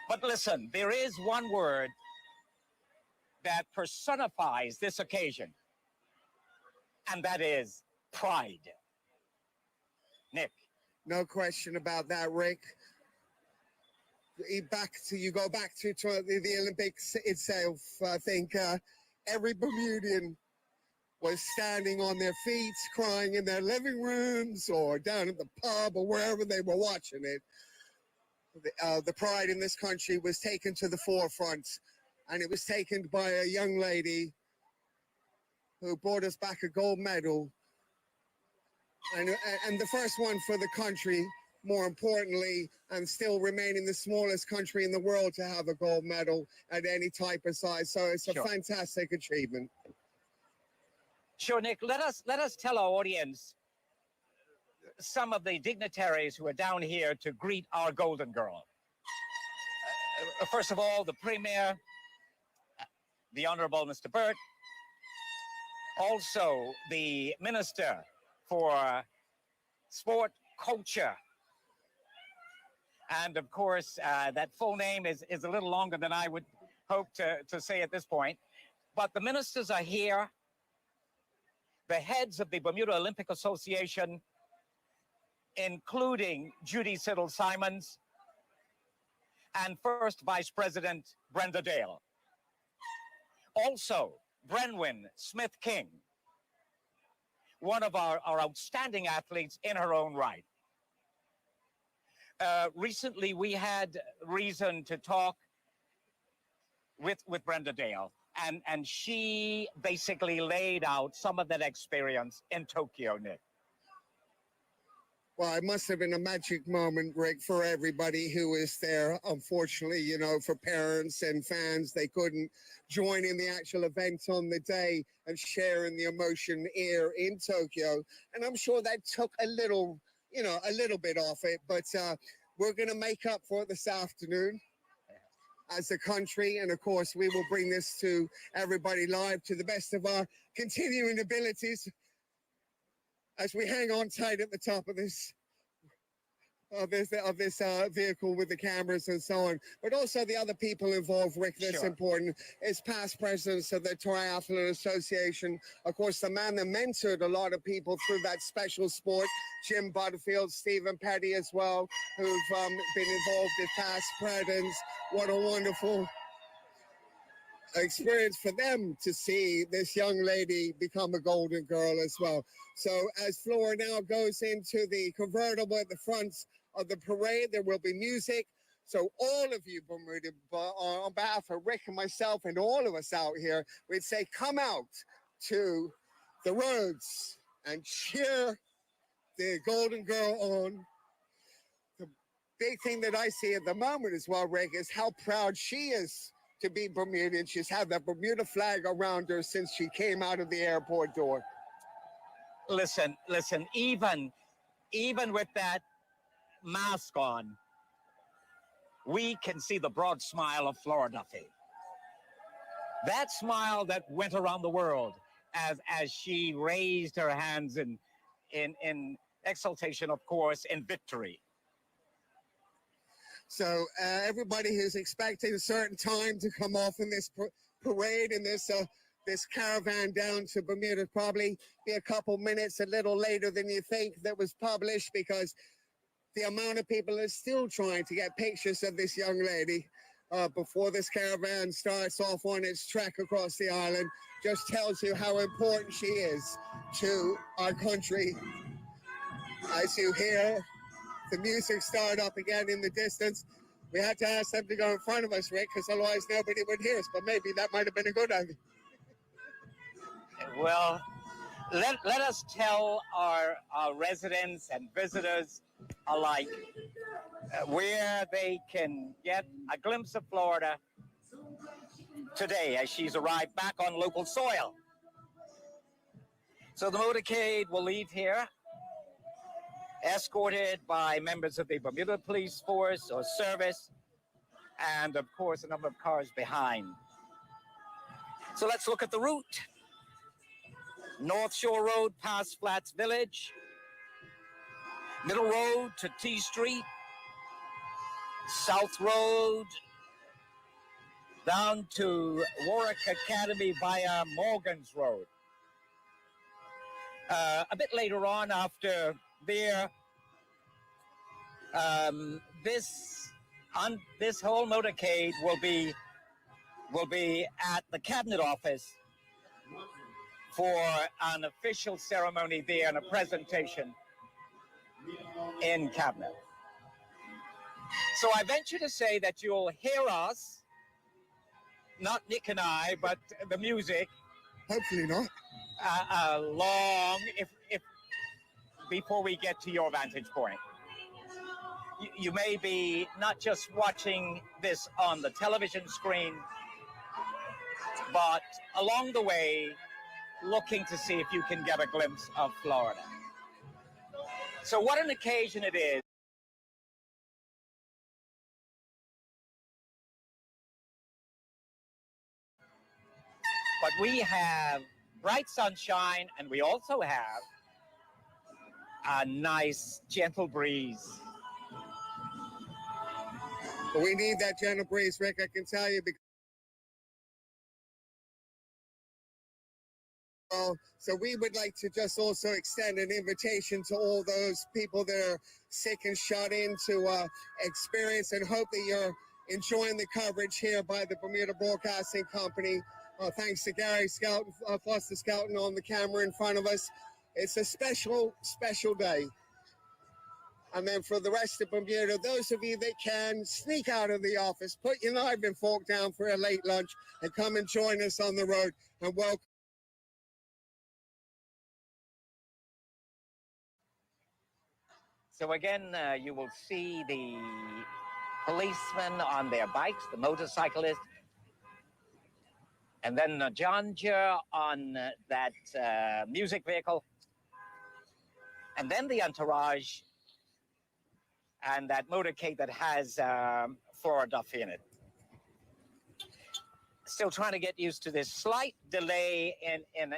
But listen, there is one word that personifies this occasion, and that is pride. Nick. No question about that, Rick. You go back to the Olympics itself. I think every Bermudian was standing on their feet, crying in their living rooms or down at the pub or wherever they were watching it. The pride in this country was taken to the forefront, and it was taken by a young lady who brought us back a gold medal, and the first one for the country, more importantly, and still remaining the smallest country in the world to have a gold medal at any type of size. So it's a fantastic achievement. Sure, Nick. Let us tell our audience some of the dignitaries who are down here to greet our Golden Girl. First of all, the Premier, the Honourable Mr. Burt, also the Minister for Sport, Culture, and of course, that full name is a little longer than I would hope to say at this point, but the ministers are here. The heads of the Bermuda Olympic Association, including Judy Siddle-Simons and First Vice President Brenda Dale. Also, Brenwyn Smith-King, one of our outstanding athletes in her own right. Recently, we had reason to talk with Brenda Dale, and she basically laid out some of that experience in Tokyo, Nick. Well, it must have been a magic moment, Rick, for everybody who was there. Unfortunately, you know, for parents and fans, they couldn't join in the actual event on the day and share in the emotion here in Tokyo. And I'm sure that took a little bit off it, but we're going to make up for it this afternoon as a country. And of course, we will bring this to everybody live to the best of our continuing abilities as we hang on tight at the top of this vehicle with the cameras and so on, but also the other people involved, Rick, that's important, is past presidents of the Triathlete Association. Of course, the man that mentored a lot of people through that special sport, Jim Butterfield, Stephen Petty as well, who've been involved as past presidents. What a wonderful experience for them to see this young lady become a Golden Girl as well. So as Flora now goes into the convertible at the front of the parade, there will be music. So all of you, Bermuda, on behalf of Rick and myself and all of us out here, we'd say come out to the roads and cheer the Golden Girl on. The big thing that I see at the moment as well, Rick, is how proud she is to be Bermudian. She's had the Bermuda flag around her since she came out of the airport door. Listen, even with that mask on, we can see the broad smile of Flora Duffy. That smile that went around the world as she raised her hands in exultation, of course, in victory. So everybody who's expecting a certain time to come off in this parade, in this caravan down to Bermuda, probably be a couple minutes a little later than you think that was published, because the amount of people are still trying to get pictures of this young lady before this caravan starts off on its trek across the island just tells you how important she is to our country. As you hear the music start up again in the distance, we had to ask them to go in front of us, Rick, because otherwise nobody would hear us, but maybe that might have been a good idea. Well, let us tell our residents and visitors alike where they can get a glimpse of Florida today as she's arrived back on local soil. So the motorcade will leave here, escorted by members of the Bermuda Police Force or Service, and of course a number of cars behind. So let's look at the route. North Shore Road past Flats Village, Middle Road to T Street, South Road down to Warwick Academy via Morgan's Road. A bit later on, after there, this whole motorcade will be at the Cabinet Office for an official ceremony there and a presentation in Cabinet. So I venture to say that you'll hear us, not Nick and I, but the music. Hopefully not. Long, if before we get to your vantage point. You may be not just watching this on the television screen, but along the way, looking to see if you can get a glimpse of Florida. So what an occasion it is. But we have bright sunshine, and we also have a nice, gentle breeze. We need that gentle breeze, Rick, I can tell you. So we would like to just also extend an invitation to all those people that are sick and shut in to experience and hope that you're enjoying the coverage here by the Bermuda Broadcasting Company. Thanks to Gary Skelton, Foster Skelton on the camera in front of us. It's a special, special day. And then for the rest of Bermuda, those of you that can, sneak out of the office, put your knife and fork down for a late lunch and come and join us on the road and welcome. So again, you will see the policemen on their bikes, the motorcyclists, and then John Jer on that music vehicle, and then the entourage, and that motorcade that has Flora Duffy in it. Still trying to get used to this slight delay in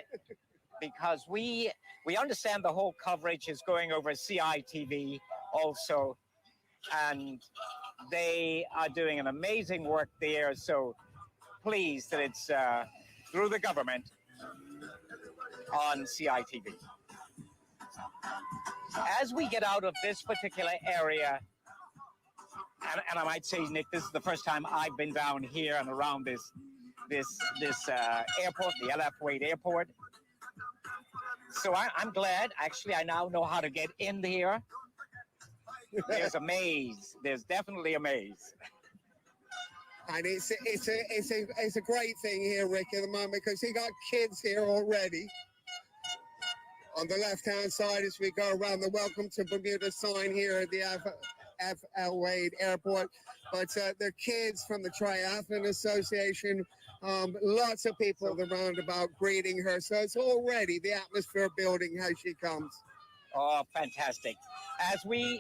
because we understand the whole coverage is going over CITV also, and they are doing an amazing work there. So pleased that it's through the government on CITV. As we get out of this particular area, and I might say, Nick, this is the first time I've been down here and around this airport, the LF Wade Airport. So I'm glad. Actually, I now know how to get in here. There's a maze. There's definitely a maze. And it's a great thing here, Rick, at the moment, because you got kids here already. On the left-hand side, as we go around the Welcome to Bermuda sign here at the FL Wade Airport, but the kids from the Triathlete Association, lots of people around about greeting her. So it's already the atmosphere building as she comes. Oh, fantastic! As we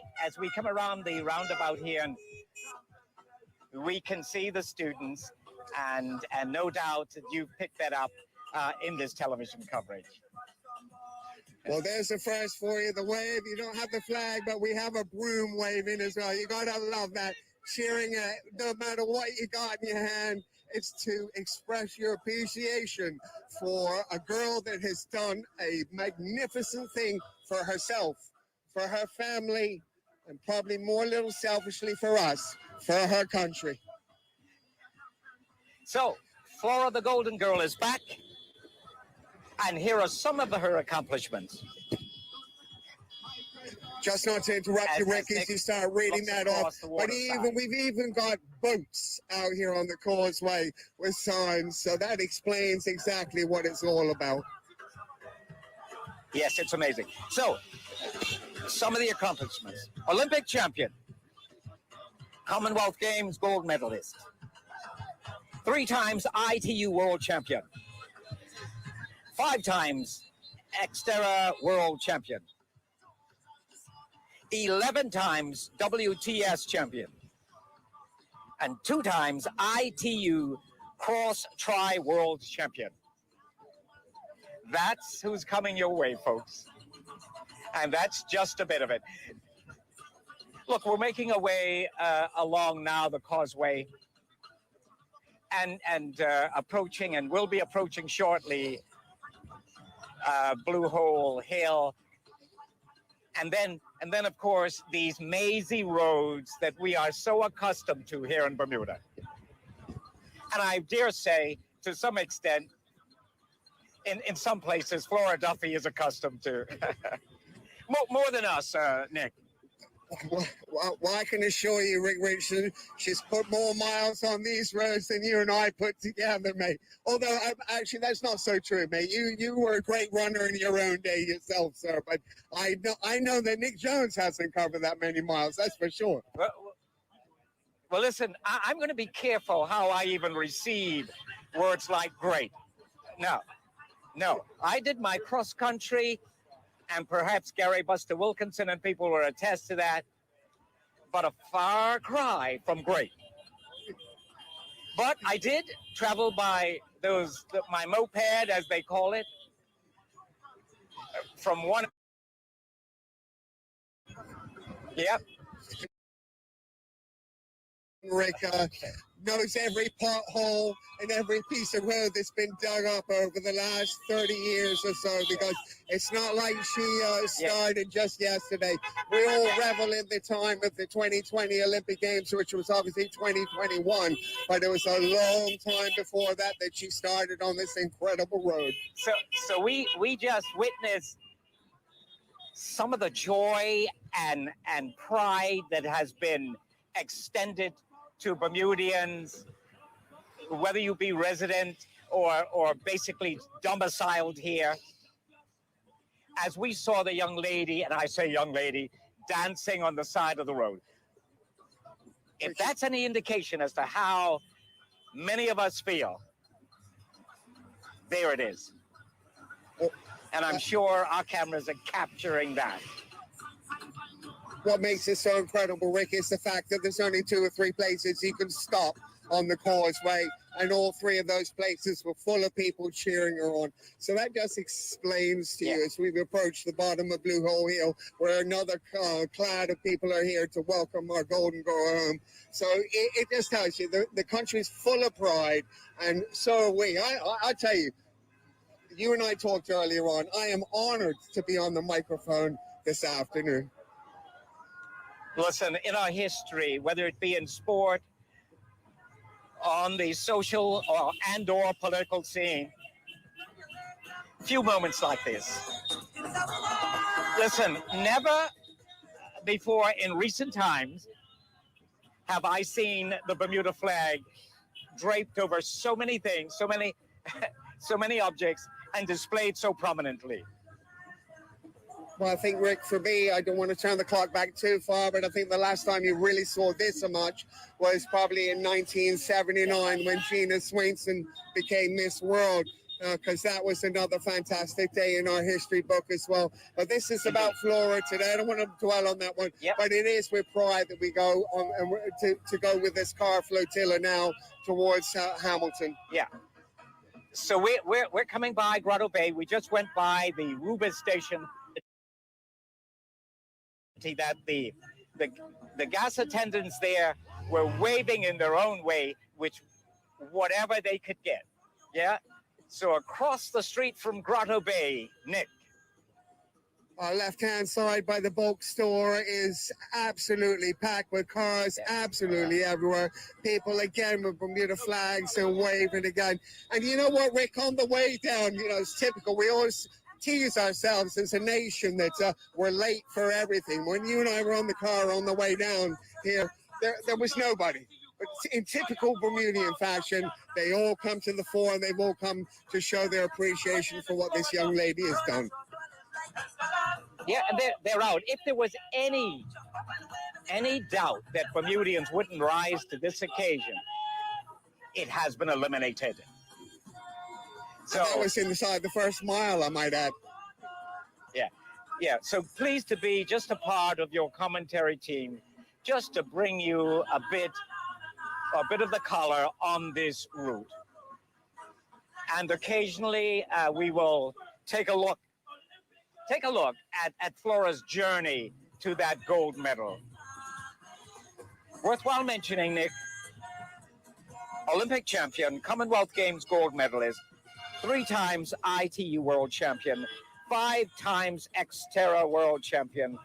come around the roundabout here, and we can see the students, and no doubt that you've picked that up in this television coverage. Well, there's the first for you, the wave. You don't have the flag, but we have a broom waving as well. You gotta love that. Cheering it, no matter what you got in your hand, it's to express your appreciation for a girl that has done a magnificent thing for herself, for her family, and probably more little selfishly for us, for her country. So, Flora the Golden Girl is back, and here are some of her accomplishments. Just not to interrupt you, Rick, as you start reading that off, but we've even got boats out here on the causeway with signs, so that explains exactly what it's all about. Yes, it's amazing. So, some of the accomplishments. Olympic champion, Commonwealth Games gold medalist, 3 times ITU world champion, 5 times Xterra world champion, 11 times WTS champion, and 2 times ITU cross tri world champion. That's who's coming your way, folks. And that's just a bit of it. Look, we're making our way along now the causeway. and approaching, and will be approaching shortly, Blue Hole Hill, and then of course these mazy roads that we are so accustomed to here in Bermuda, and I dare say to some extent, in some places, Flora Duffy is accustomed to more than us, Nick. Well, I can assure you, Rick Richardson, she's put more miles on these roads than you and I put together, mate. Although, actually, that's not so true, mate. You were a great runner in your own day yourself, sir. But I know that Nick Jones hasn't covered that many miles. That's for sure. Well, listen, I'm going to be careful how I even receive words like great. No, I did my cross country, and perhaps Gary Buster Wilkinson and people will attest to that, but a far cry from great. But I did travel by my moped, as they call it, from one. Yep. Rick knows every pothole and every piece of road that's been dug up over the last 30 years or so, because it's not like she started just yesterday. We all revel in the time of the 2020 Olympic Games, which was obviously 2021, but it was a long time before that she started on this incredible road. So we just witnessed some of the joy and pride that has been extended to Bermudians, whether you be resident or basically domiciled here. As we saw the young lady, and I say young lady, dancing on the side of the road. If that's any indication as to how many of us feel, there it is. And I'm sure our cameras are capturing that. What makes it so incredible, Rick, is the fact that there's only 2 or 3 places you can stop on the causeway, and all 3 of those places were full of people cheering her on. So that just explains to you, as we've approached the bottom of Blue Hole Hill, where another cloud of people are here to welcome our golden girl home. So it just tells you the country's full of pride, and so are we. I'll tell you, you and I talked earlier on. I am honored to be on the microphone this afternoon. Listen, in our history, whether it be in sport, on the social or political scene, few moments like this. Listen, never before in recent times have I seen the Bermuda flag draped over so many things, so many objects, and displayed so prominently. Well, I think, Rick, for me, I don't want to turn the clock back too far, but I think the last time you really saw this so much was probably in 1979 when Gina Swainson became Miss World, because that was another fantastic day in our history book as well. But this is about Flora today. I don't want to dwell on that one, but it is with pride that we go on to go with this car flotilla now towards Hamilton. Yeah. So we're coming by Grotto Bay. We just went by the Rubis station. That the gas attendants there were waving in their own way, which whatever they could get. Yeah. So across the street from Grotto Bay, Nick. Our left-hand side by the bulk store is absolutely packed with cars, absolutely everywhere. People again with Bermuda flags and waving again. And you know what, Rick, on the way down, it's typical. We always tease ourselves as a nation that we're late for everything. When you and I were on the car on the way down here, there was nobody. But in typical Bermudian fashion, they all come to the fore and they've all come to show their appreciation for what this young lady has done. Yeah, and they're out. If there was any doubt that Bermudians wouldn't rise to this occasion, it has been eliminated. So that was inside the first mile, I might add. Yeah. So pleased to be just a part of your commentary team, just to bring you a bit of the color on this route. And occasionally we will take a look at Flora's journey to that gold medal. Worthwhile mentioning, Nick, Olympic champion, Commonwealth Games gold medalist, 3 times ITU world champion, 5 times Xterra world champion,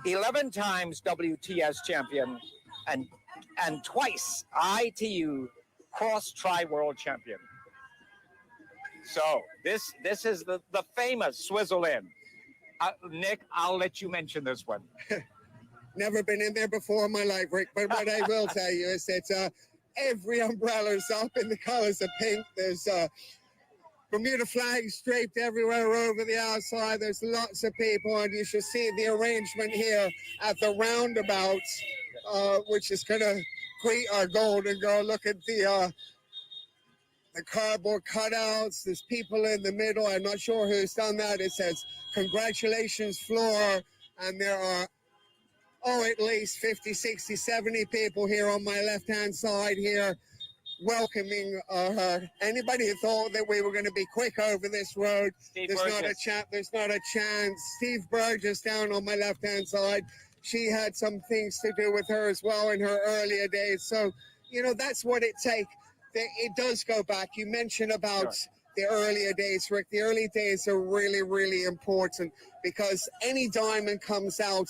11 times WTS champion, and twice ITU cross tri world champion. So this is the famous Swizzle Inn. Nick, I'll let you mention this one. Never been in there before in my life, Rick, but what I will tell you is that every umbrella's up in the colors of pink. There's Bermuda flags draped everywhere over the outside. There's lots of people, and you should see the arrangement here at the roundabout, which is going to greet our Golden Girl. Look at the cardboard cutouts. There's people in the middle. I'm not sure who's done that. It says, "Congratulations, Flora." And there are, at least 50, 60, 70 people here on my left-hand side here welcoming her. Anybody who thought that we were going to be quick over this road, there's not a chance. Steve Burgess down on my left-hand side. She had some things to do with her as well in her earlier days. So, that's what it takes. It does go back. You mentioned about the earlier days, Rick. The early days are really, really important because any diamond comes out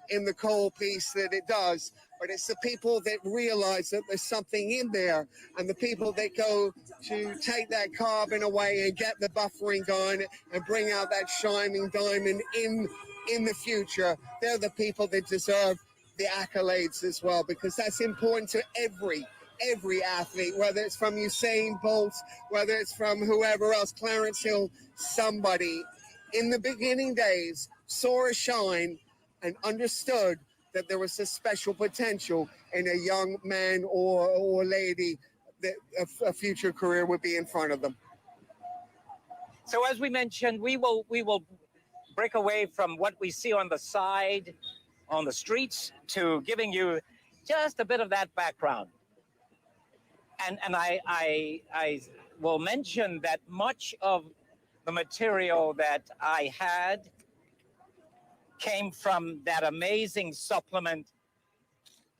in the coal piece that it does, but it's the people that realize that there's something in there, and the people that go to take that carbon away and get the buffering going and bring out that shining diamond in the future, they're the people that deserve the accolades as well, because that's important to every athlete, whether it's from Usain Bolt, whether it's from whoever else, Clarence Hill, somebody in the beginning days saw a shine and understood that there was a special potential in a young man or lady that a future career would be in front of them. So as we mentioned, we will break away from what we see on the side, on the streets, to giving you just a bit of that background. And I will mention that much of the material that I had came from that amazing supplement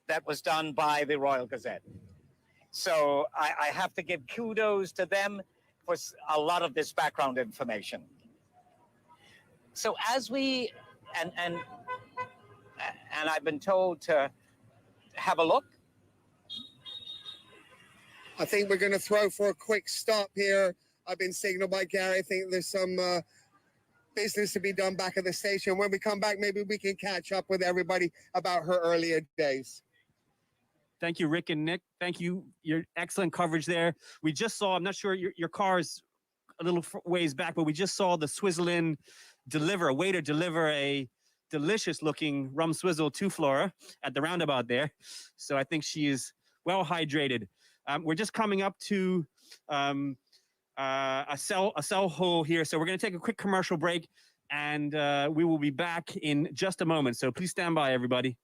that was done by the Royal Gazette. So I have to give kudos to them for a lot of this background information. So as we, and I've been told to have a look. I think we're going to throw for a quick stop here. I've been signaled by Gary. I think there's some business to be done back at the station. When we come back, maybe we can catch up with everybody about her earlier days. Thank you, Rick and Nick. Thank you. Your excellent coverage there. We just saw, I'm not sure, your car is a little ways back, but we just saw the Swizzle Inn a waiter deliver a delicious looking rum swizzle to Flora at the roundabout there. So I think she is well hydrated. We're just coming up to a cell hole here. So we're going to take a quick commercial break, and we will be back in just a moment. So please stand by, everybody.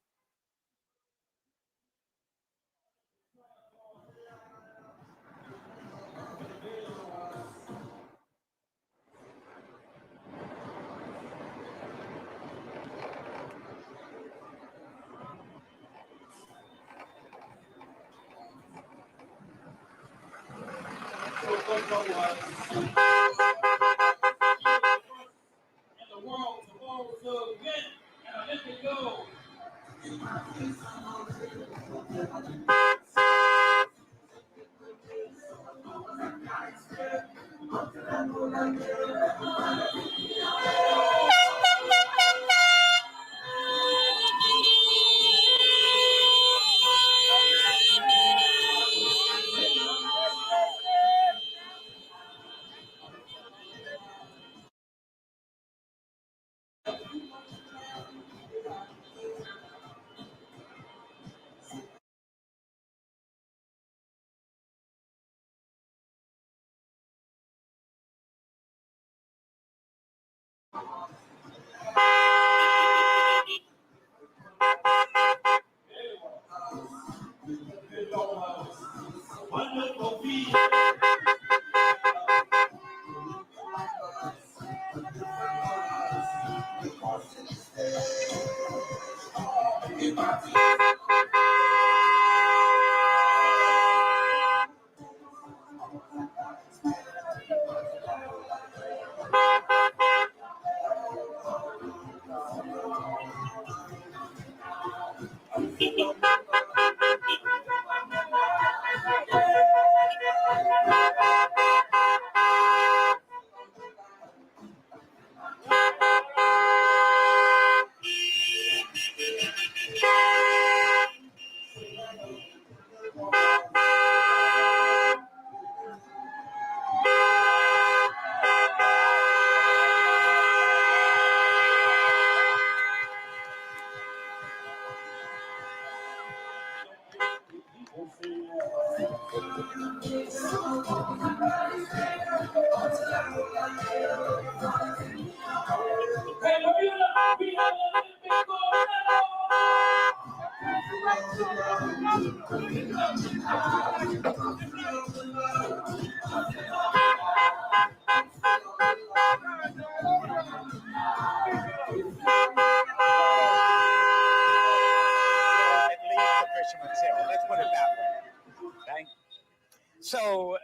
So,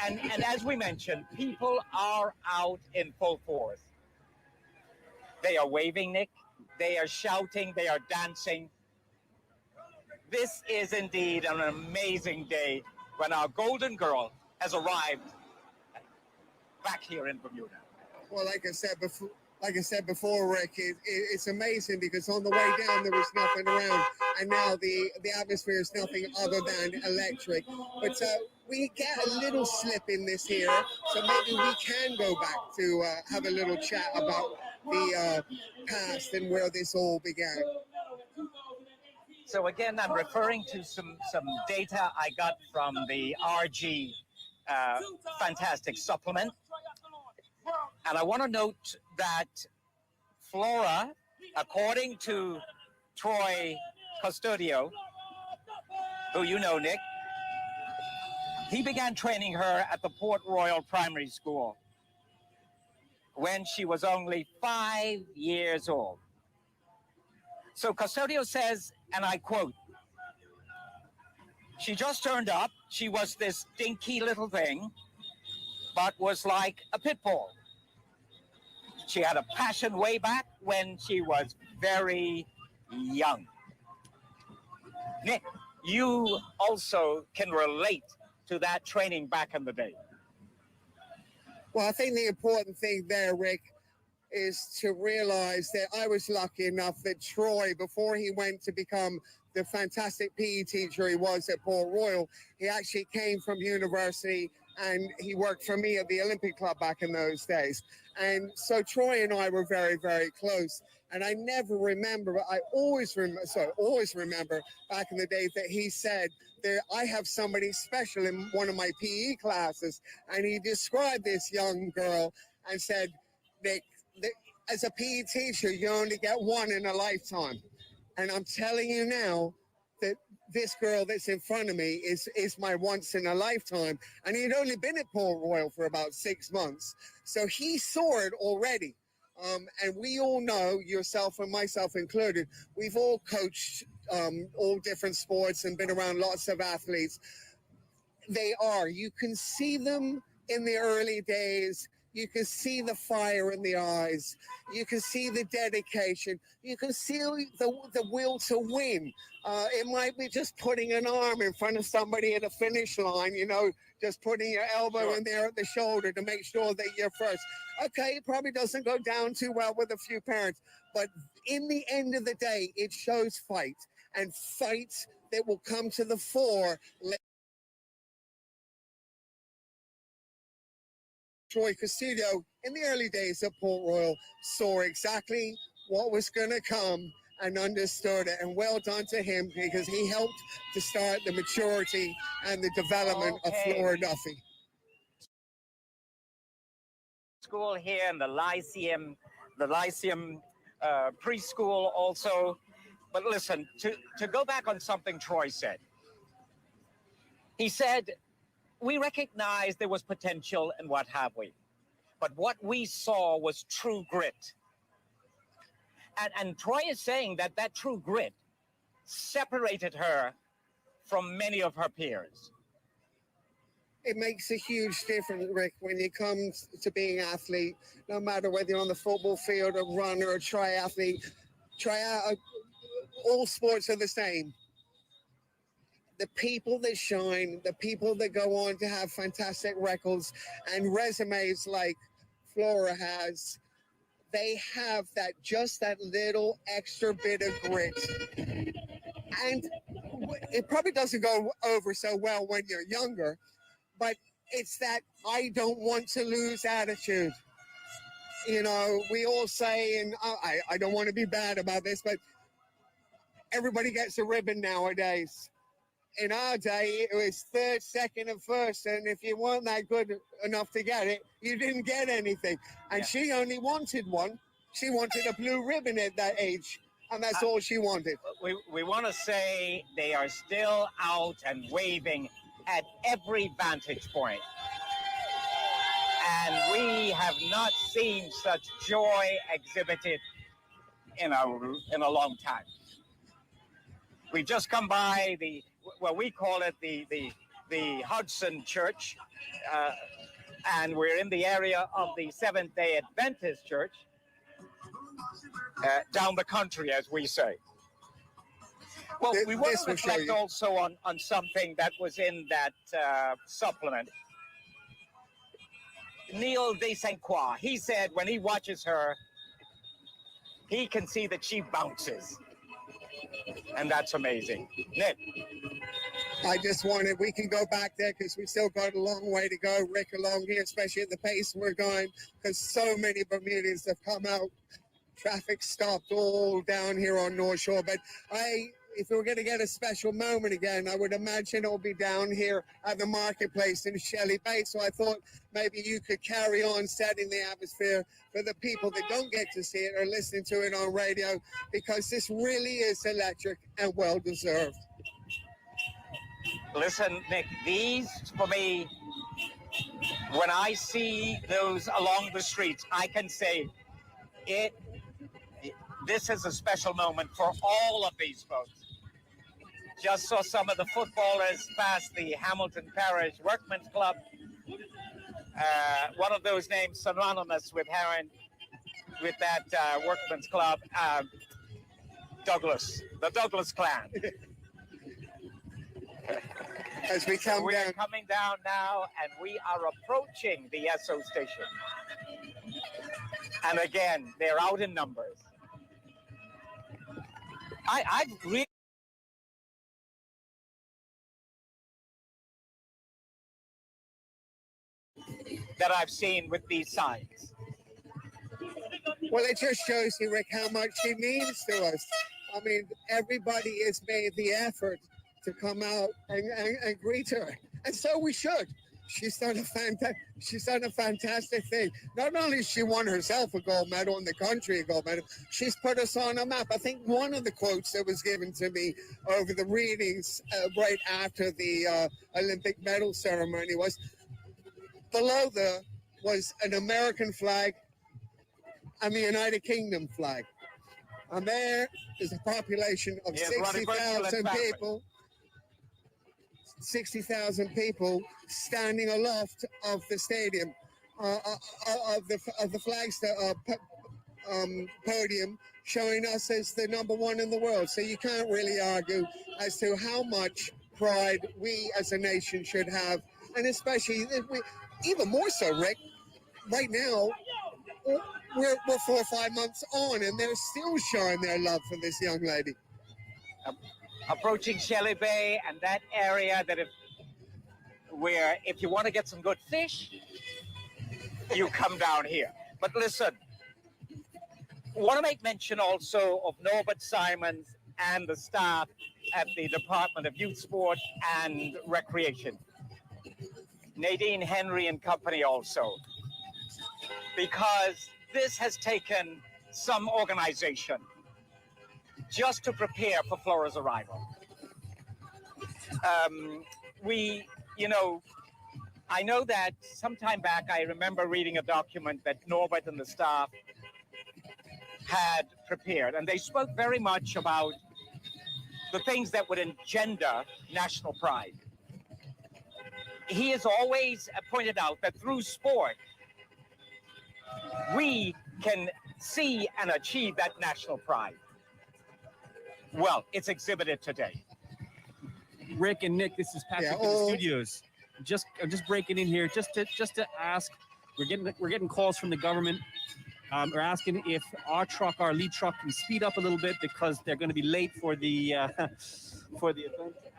and as we mentioned, people are out in full force. They are waving, Nick. They are shouting. They are dancing. This is indeed an amazing day when our golden girl has arrived back here in Bermuda. Well, like I said before, Rick, it's amazing because on the way down there was nothing around, and now the atmosphere is nothing other than electric. But we get a little slip in this here, so maybe we can go back to have a little chat about the past and where this all began. So again, I'm referring to some data I got from the RG Fantastic supplement. And I want to note that Flora, according to Troy Custodio, who you know, Nick, he began training her at the Port Royal Primary School when she was only 5 years old. So Custodio says, and I quote, "She just turned up. She was this dinky little thing, but was like a pit bull. She had a passion way back when she was very young." Nick, you also can relate to that training back in the day. Well, I think the important thing there, Rick, is to realize that I was lucky enough that Troy, before he went to become the fantastic PE teacher he was at Port Royal, he actually came from university and he worked for me at the Olympic Club back in those days. And so Troy and I were very, very close. And I never remember, but I always remember back in the days that he said that I have somebody special in one of my PE classes. And he described this young girl and said, Nick, as a PE teacher, you only get one in a lifetime. And I'm telling you now that this girl that's in front of me is my once in a lifetime. And he'd only been at Port Royal for about 6 months. So he saw it already. And we all know, yourself and myself included, we've all coached all different sports and been around lots of athletes. You can see them in the early days. You can see the fire in the eyes. You can see the dedication. You can see the will to win. It might be just putting an arm in front of somebody at a finish line, just putting your elbow in there at the shoulder to make sure that you're first. Okay, it probably doesn't go down too well with a few parents, but in the end of the day, it shows fight, and fights that will come to the fore. Troy Custodio, in the early days of Port Royal, saw exactly what was going to come and understood it. And well done to him, because he helped to start the maturity and the development of Flora Duffy. School here in the Lyceum preschool also. But listen, to go back on something Troy said. He said, we recognized there was potential and what have we. But what we saw was true grit. And Troy is saying that true grit separated her from many of her peers. It makes a huge difference, Rick, when it comes to being an athlete, no matter whether you're on the football field, a runner, a triathlete. All sports are the same. The people that shine, the people that go on to have fantastic records and resumes like Flora has, they have that little extra bit of grit. And it probably doesn't go over so well when you're younger, but it's that I don't want to lose attitude. We all say, and I don't want to be bad about this, but everybody gets a ribbon nowadays. In our day, it was third, second, and first, and if you weren't that good enough to get it, you didn't get anything. And she only wanted one. She wanted a blue ribbon at that age, and that's all she wanted. We want to say they are still out and waving at every vantage point. And we have not seen such joy exhibited in a long time. We've just come by we call it the the Hudson Church, and we're in the area of the Seventh-day Adventist Church, down the country, as we say. Well, we want to reflect also on something that was in that supplement. Neil de Saint Croix, he said when he watches her, he can see that she bounces. And that's amazing. Nick? I just wanted, we can go back there because we still got a long way to go, Rick, along here, especially at the pace we're going, because so many Bermudians have come out. Traffic stopped all down here on North Shore. But if we were going to get a special moment again, I would imagine it'll be down here at the marketplace in Shelley Bay. So I thought maybe you could carry on setting the atmosphere for the people that don't get to see it or listening to it on radio, because this really is electric and well-deserved. Listen, Nick, these, for me, when I see those along the streets, I can say this is a special moment for all of these folks. Just saw some of the footballers pass the Hamilton Parish Workmen's Club. One of those names synonymous with that Workmen's Club, Douglas, the Douglas clan. As we come We're coming down now, and we are approaching the Esso station. And again, they're out in numbers. I've really that I've seen with these signs. Well, it just shows you, Rick, how much she means to us. I mean, everybody has made the effort to come out and greet her, and so we should. She's done a fantastic thing. Not only has she won herself a gold medal and the country a gold medal, she's put us on a map. I think one of the quotes that was given to me over the readings right after the Olympic medal ceremony was, below there was an American flag and the United Kingdom flag. And there is a population of 60,000 people. 60,000 people standing aloft of the stadium, of the flagstaff podium, showing us as the number one in the world. So you can't really argue as to how much pride we as a nation should have, and especially even more so, Rick. Right now, we're 4 or 5 months on, and they're still showing their love for this young lady. Approaching Shelley Bay and that area that if you want to get some good fish, you come down here. But listen, I want to make mention also of Norbert Simons and the staff at the Department of Youth Sport and Recreation. Nadine Henry and company also. Because this has taken some organization just to prepare for Flora's arrival. I know that sometime back, I remember reading a document that Norbert and the staff had prepared, and they spoke very much about the things that would engender national pride. He has always pointed out that through sport, we can see and achieve that national pride. Well, it's exhibited today. Rick and Nick, this is Patrick in the studios. I'm just breaking in here just to ask. We're getting calls from the government. We're asking if our lead truck, can speed up a little bit because they're going to be late for the event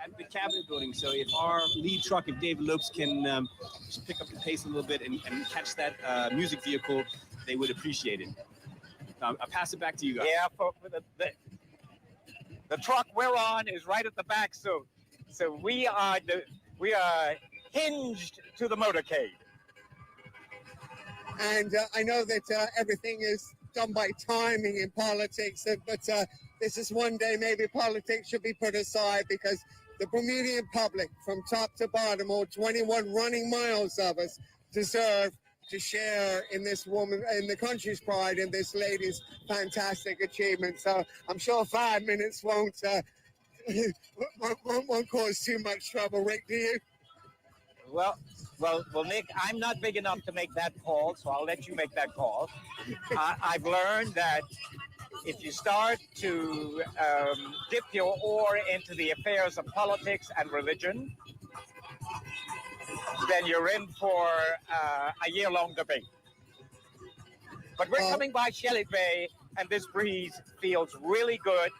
at the Cabinet building. So if our lead truck, if David Lopes can just pick up the pace a little bit and catch that music vehicle, they would appreciate it. I'll pass it back to you guys. Yeah, for the truck we're on is right at the back, so we are hinged to the motorcade. And I know that everything is done by timing in politics, but this is one day maybe politics should be put aside, because the Bermudian public, from top to bottom, all 21 running miles of us, deserve to share in this woman, in the country's pride, in this lady's fantastic achievement. So I'm sure 5 minutes won't cause too much trouble. Rick, do you? Well, Nick, I'm not big enough to make that call, so I'll let you make that call. I've learned that if you start to dip your oar into the affairs of politics and religion, then you're in for a year-long debate. But we're coming by Shelley Bay, and this breeze feels really good.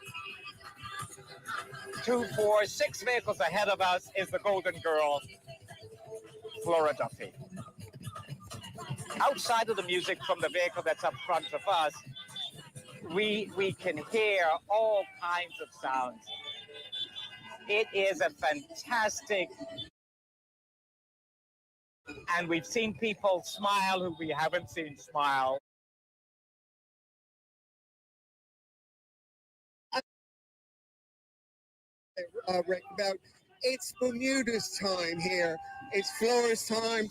2, 4, 6 vehicles ahead of us is the Golden Girl, Flora Duffy. Outside of the music from the vehicle that's up front of us, we can hear all kinds of sounds. It is a fantastic, and we've seen people smile who we haven't seen smile. Rick, about it's Bermuda's time here. It's Flora's time,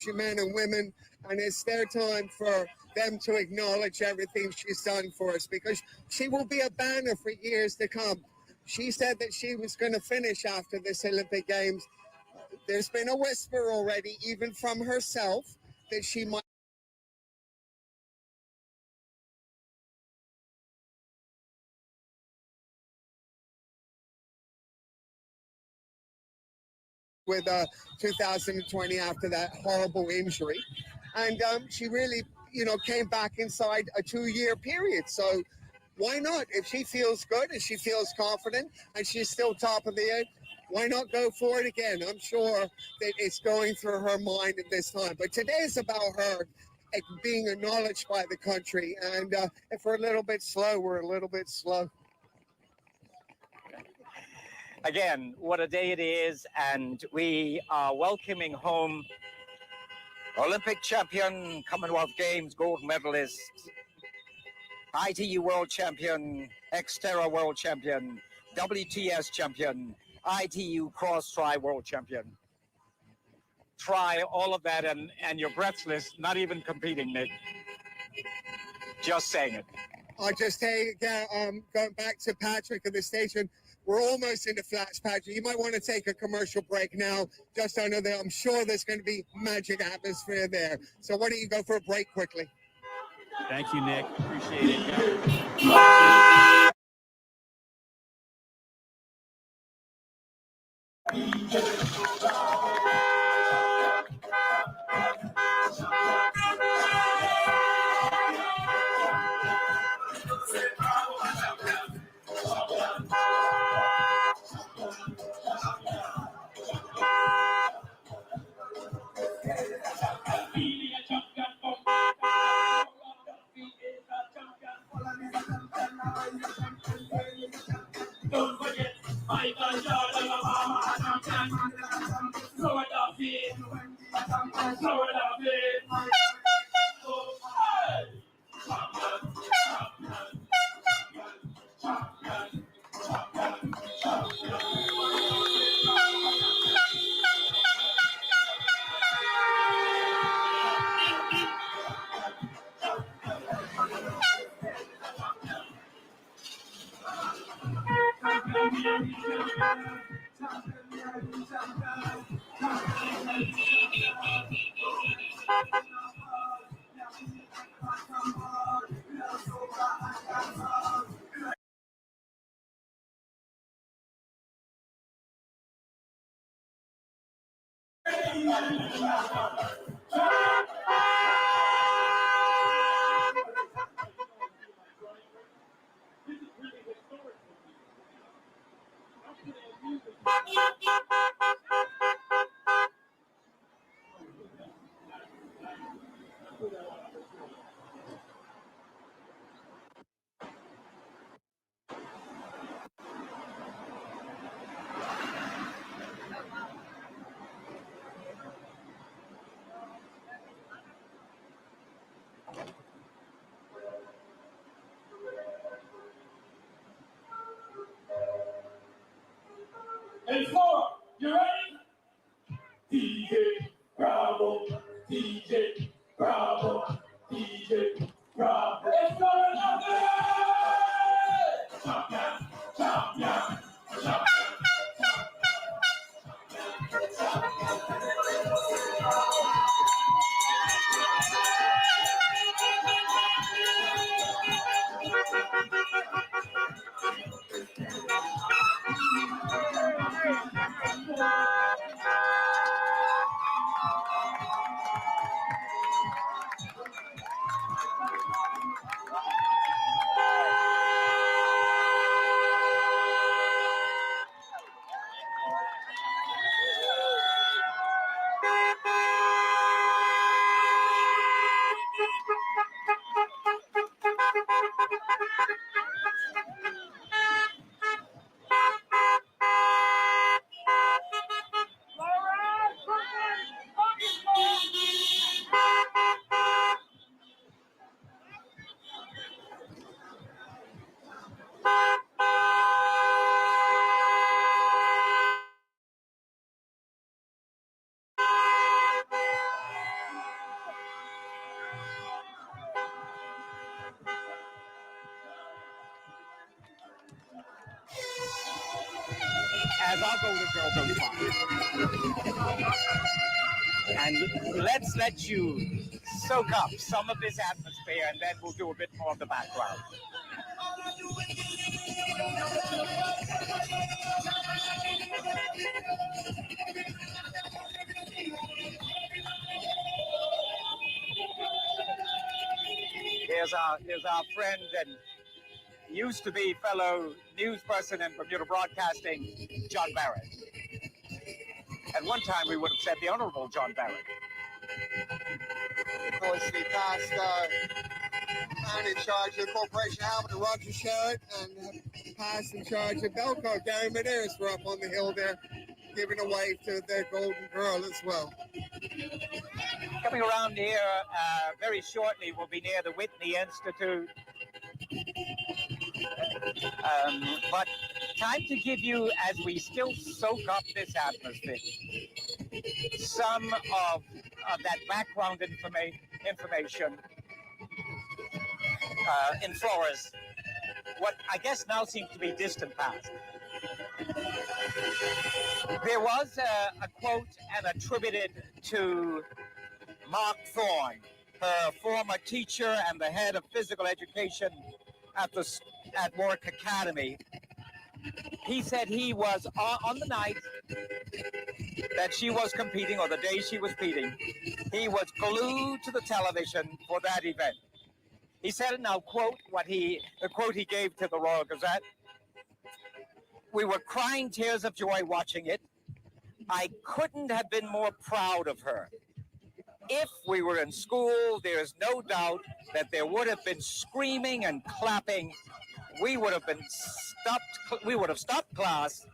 men and women, and it's their time for them to acknowledge everything she's done for us, because she will be a banner for years to come. She said that she was going to finish after this Olympic Games. There's been a whisper already, even from herself, that she might. With 2020 after that horrible injury, and she really, came back inside a 2-year period. So why not? If she feels good and she feels confident and she's still top of the end, why not go for it again? I'm sure that it's going through her mind at this time. But today is about her being acknowledged by the country, and if we're a little bit slow, we're a little bit slow. Again, what a day it is, and we are welcoming home Olympic champion, Commonwealth Games gold medalist, ITU world champion, Xterra world champion, WTS champion, ITU cross-tri world champion. Try all of that and you're breathless, not even competing, Nick. Just saying it. I just going back to Patrick at the station. We're almost into flats, Patrick. You might want to take a commercial break now. Just under there, I'm sure there's going to be magic atmosphere there. So why don't you go for a break quickly? Thank you, Nick. Appreciate it. Don't forget, Michael Jordan, Flora Duffy, Flora Duffy. And Flora, you ready? DJ Bravo, DJ Bravo, DJ Bravo. It's Flora Duffy! Champion, champion, champion, champion. As our golden girl goes by. And let's let you soak up some of this atmosphere, and then we'll do a bit more of the background. Here's our friend and used to be fellow news person in Bermuda Broadcasting, John Barrett. At one time, we would have said the Honorable John Barrett. Of course, he passed man in charge of the Corporation Hamilton, Roger Sherritt, and passed in charge of Belco. Gary Medeiros were up on the hill there, giving a wave to their golden girl as well. Coming around here very shortly, we'll be near the Whitney Institute. But time to give you, as we still soak up this atmosphere, some of that background information in Flora's, what I guess now seems to be distant past. There was a quote and attributed to Mark Thorne, her former teacher and the head of physical education at Warwick Academy. He said he was on the night that she was competing, or the day she was competing, he was glued to the television for that event. He said, and now quote the quote he gave to the Royal Gazette: "We were crying tears of joy watching it. I couldn't have been more proud of her. If we were in school, there is no doubt that there would have been screaming and clapping. We would have stopped class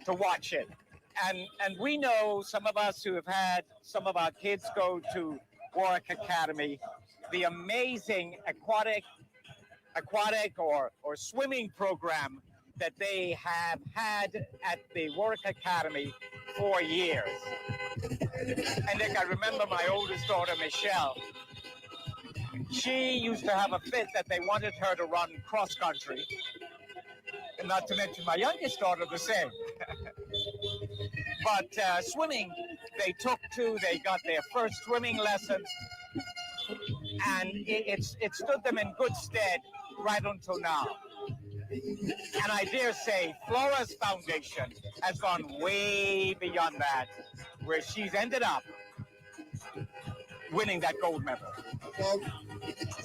to watch it." And we know, some of us who have had some of our kids go to Warwick Academy, the amazing aquatic or swimming program that they have had at the Warwick Academy for years. And Nick, I remember my oldest daughter, Michelle. She used to have a fit that they wanted her to run cross country. And not to mention my youngest daughter, the same. But swimming, they got their first swimming lessons. And it stood them in good stead right until now. And I dare say Flora's foundation has gone way beyond that, where she's ended up winning that gold medal. Well,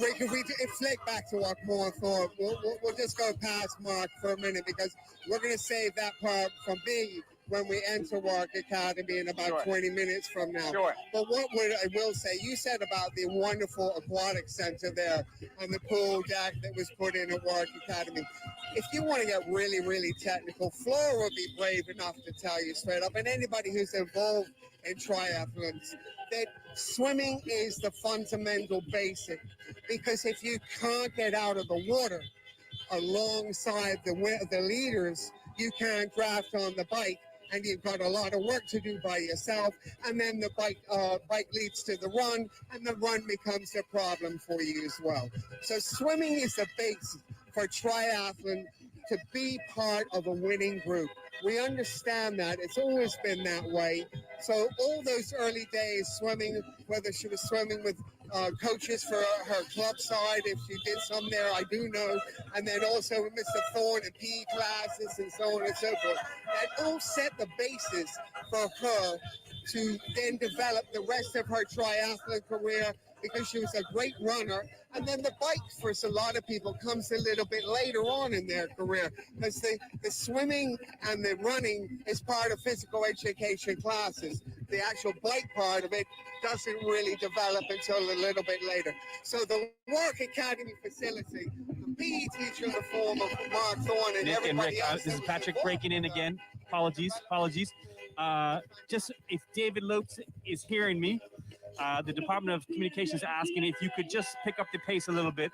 Rick, if we flick back to what Paul thought, we'll just go past Mark for a minute, because we're going to save that part from me when we enter Warwick Academy in about 20 minutes from now. Sure. But I will say, you said about the wonderful aquatic center there and the pool deck that was put in at Warwick Academy. If you want to get really, really technical, Flora will be brave enough to tell you straight up, and anybody who's involved in triathlons, that swimming is the fundamental basic. Because if you can't get out of the water alongside the leaders, you can't draft on the bike, and you've got a lot of work to do by yourself, and then the bike leads to the run, and the run becomes a problem for you as well. So swimming is the base for triathlon to be part of a winning group. We understand that. It's always been that way. So all those early days swimming, whether she was swimming with coaches for her club side, if she did some there, I do know, and then also with Mr. Thorne and PE classes and so on and so forth, that all set the basis for her to then develop the rest of her triathlon career, because she was a great runner And then the bike, for a lot of people, comes a little bit later on in their career, because the swimming and the running is part of physical education classes. The actual bike part of it doesn't really develop until a little bit later. So the Work Academy facility, the PE teacher in the form of Mark Thorne and Nick and everybody Rick, else. this is Patrick breaking in again. Apologies. Just if David Lopes is hearing me, the Department of Communications is asking if you could just pick up the pace a little bit.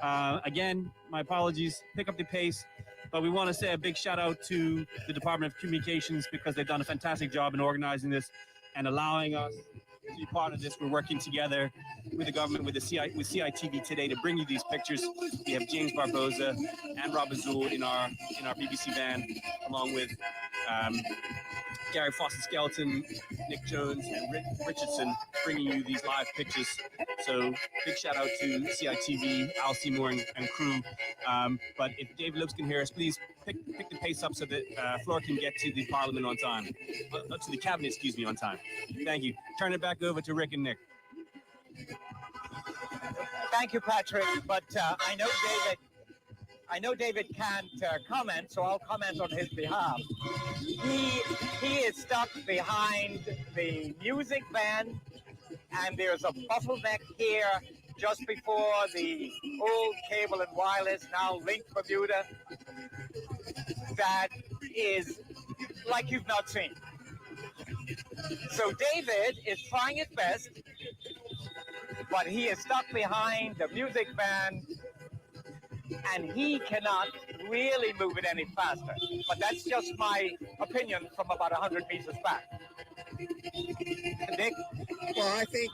Again, my apologies, pick up the pace. But we want to say a big shout out to the Department of Communications because they've done a fantastic job in organizing this and allowing us to be part of this. We're working together with the government, with CITV today to bring you these pictures. We have James Barboza and Rob Azul in our BBC van, along with Gary Foster Skelton, Nick Jones, and Richardson, bringing you these live pictures. So big shout out to CITV, Al Seymour, and crew. But if David Lopes can hear us, please pick the pace up so that Flora can get to the Parliament on time, to the Cabinet, excuse me, on time. Thank you. Turn it back over to Rick and Nick. Thank you, Patrick. But I know David can't comment, so I'll comment on his behalf. He is stuck behind the music van, and there's a bottleneck here just before the old Cable and Wireless, now Link Bermuda, that is like you've not seen. So David is trying his best, but he is stuck behind the music van, and he cannot really move it any faster. But that's just my opinion from about 100 meters back. Nick? Well, I think,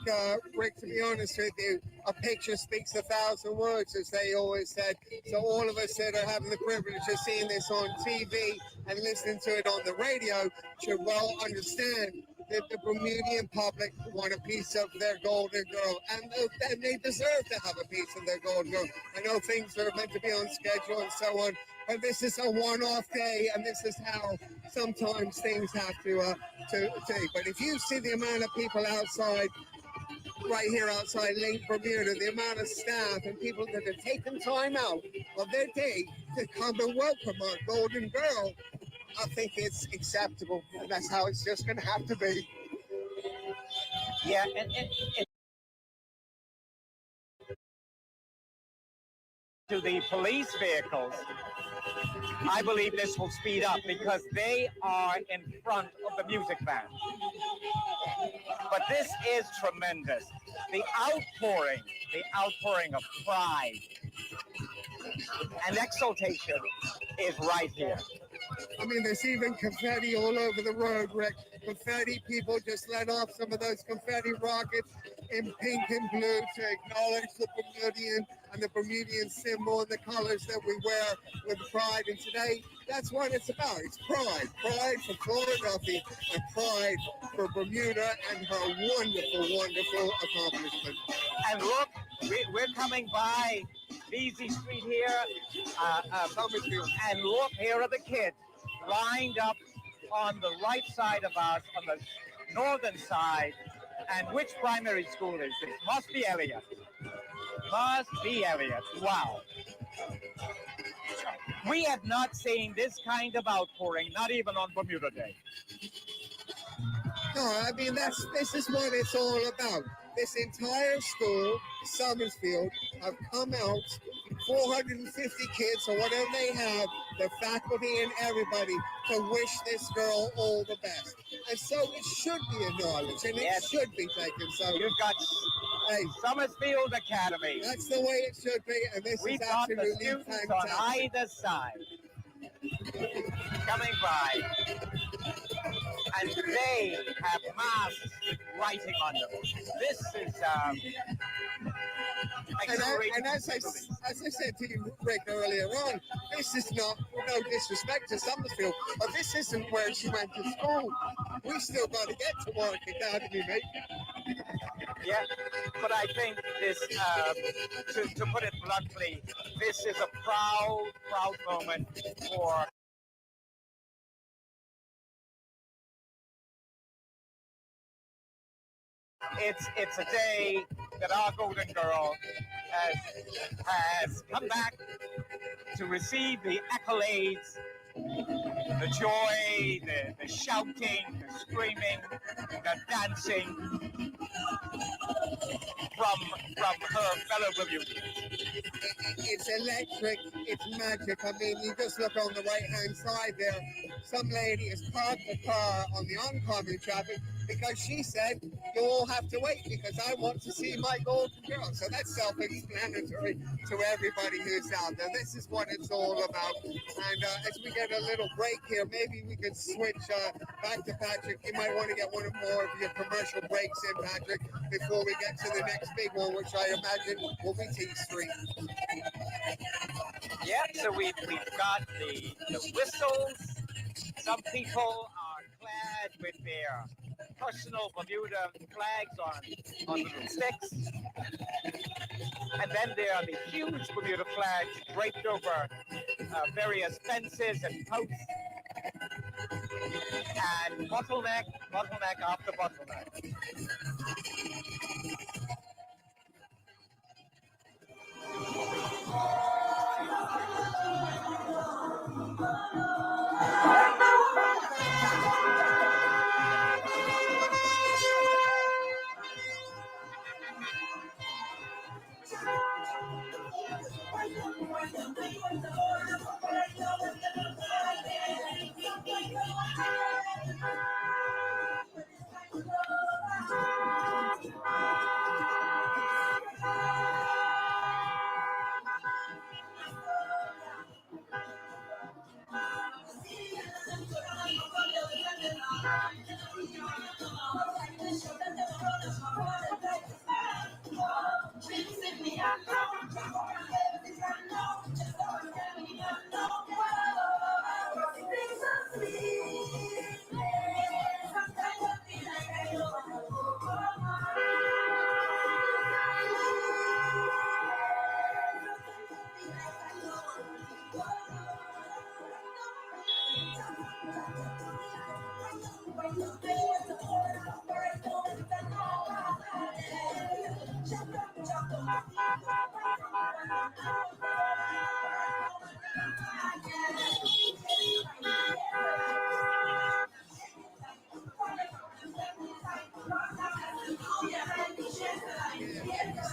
Rick, to be honest with you, a picture speaks 1,000 words, as they always said. So all of us that are having the privilege of seeing this on TV and listening to it on the radio should well understand that the Bermudian public want a piece of their golden girl, and they deserve to have a piece of their golden girl. I know things are meant to be on schedule and so on, but this is a one-off day, and this is how sometimes things have to take. But if you see the amount of people outside, right here outside Lake Bermuda, the amount of staff and people that have taken time out of their day to come and welcome our golden girl, I think it's acceptable, and that's how it's just going to have to be. Yeah, and to the police vehicles, I believe this will speed up because they are in front of the music van. But this is tremendous. The outpouring of pride and exultation is right here. I mean, there's even confetti all over the road, Rick. Confetti, people just let off some of those confetti rockets in pink and blue to acknowledge the Bermudian and the Bermudian symbol and the colors that we wear with pride. And today, that's what it's about. It's pride. Pride for Flora Duffy and pride for Bermuda and her wonderful, wonderful accomplishment. And look, we're coming by Beasley Street here, Summerfield. and look, here are the kids lined up on the right side of us, on the northern side. And which primary school is this? Must be Elliott. Must be Elliott. Wow. We have not seen this kind of outpouring, not even on Bermuda Day. No, I mean, this is what it's all about. This entire school, Summersfield, have come out, 450 kids or whatever they have, the faculty and everybody, to wish this girl all the best. And so it should be acknowledged, and it should be taken. So You've got hey, Summersfield Academy. that's the way it should be, and this We've is got the absolutely students on fantastic. either side coming by, and they have masks writing on them. This is And as I said to you, Rick, earlier on, this is not, no disrespect to Summersfield, but this isn't where she went to school. We still got to get to Work Academy, mate. Yeah, but I think this, to put it bluntly, this is a proud moment for It's a day that our golden girl has come back to receive the accolades, the joy, the shouting, the screaming, the dancing from her fellow Bermudians. It's electric, it's magic. I mean, you just look on the right-hand side there. Some lady has parked the car on the oncoming traffic because she said, you all have to wait because I want to see my golden girl. So that's self-explanatory to everybody who's out there. This is what it's all about. And as we get a little break here, maybe we can switch back to Patrick. You might want to get one more of your commercial breaks in, Patrick, before we get to the next big one, which I imagine will be T Street. Yeah, so we've got the whistles. Some people are clad with their personal Bermuda flags on little sticks. And then there are the huge Bermuda flags draped over various fences and posts. And bottleneck after bottleneck.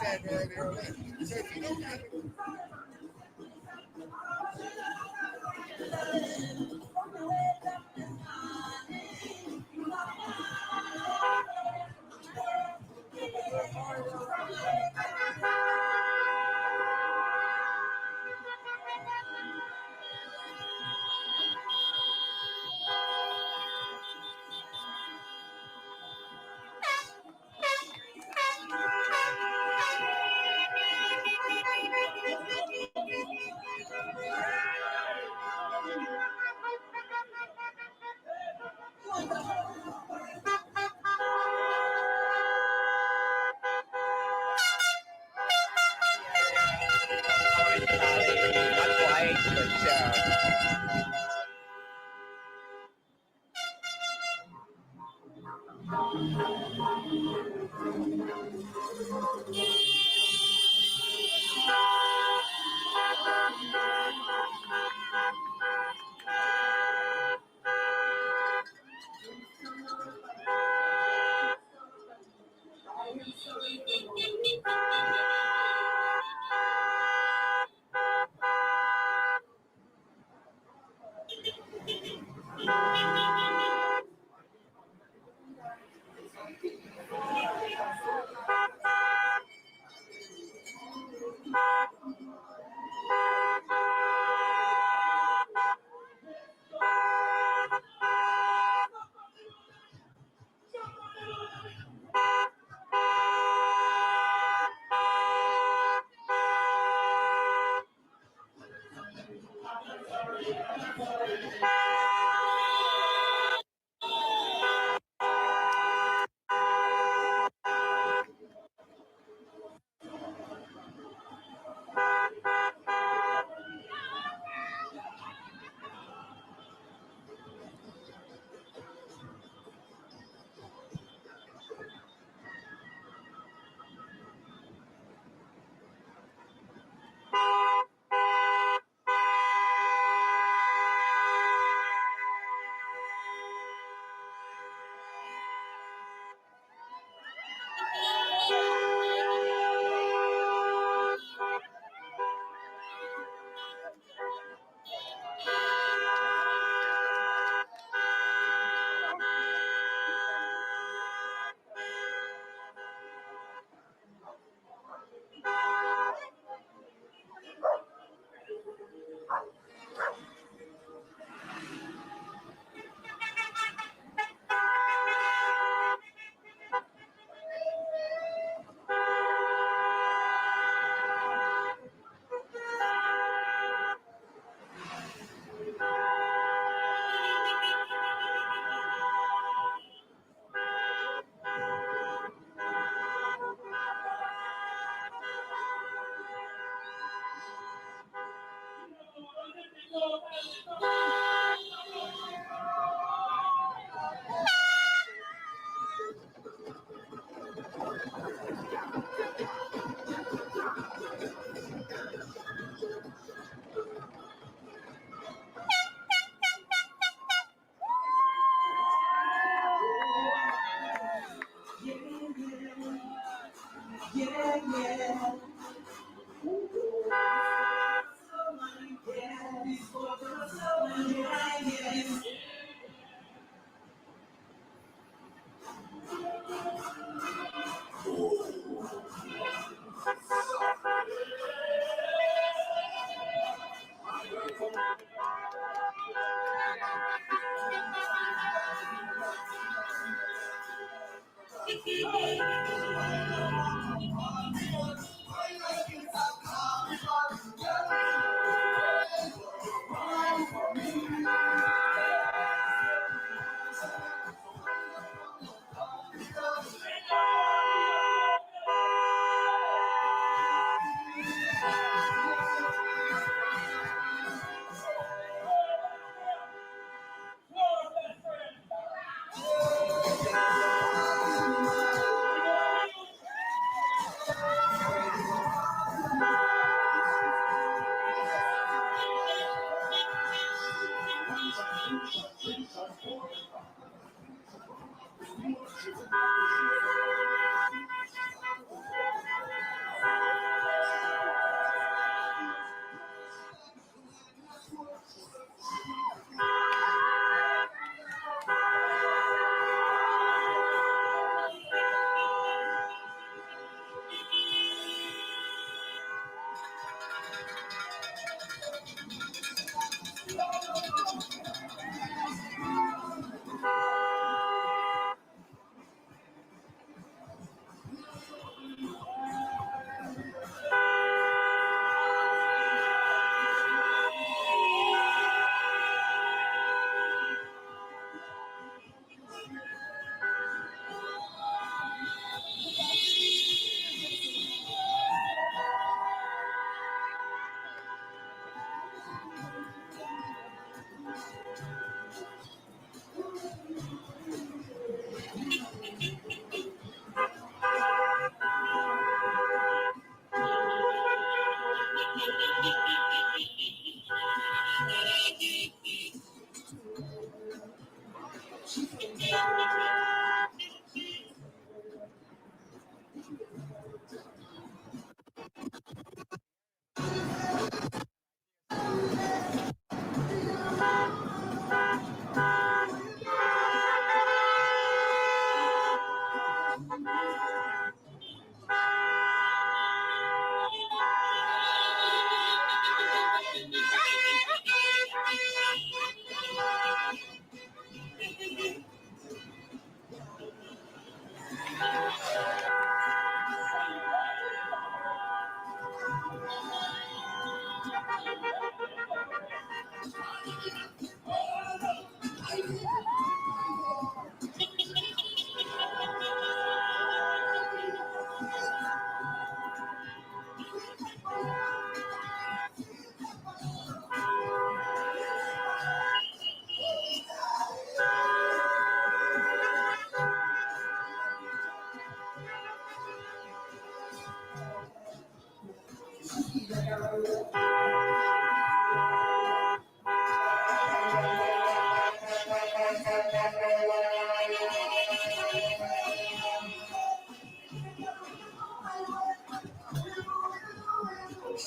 Said earlier, so if you don't have Not quite, but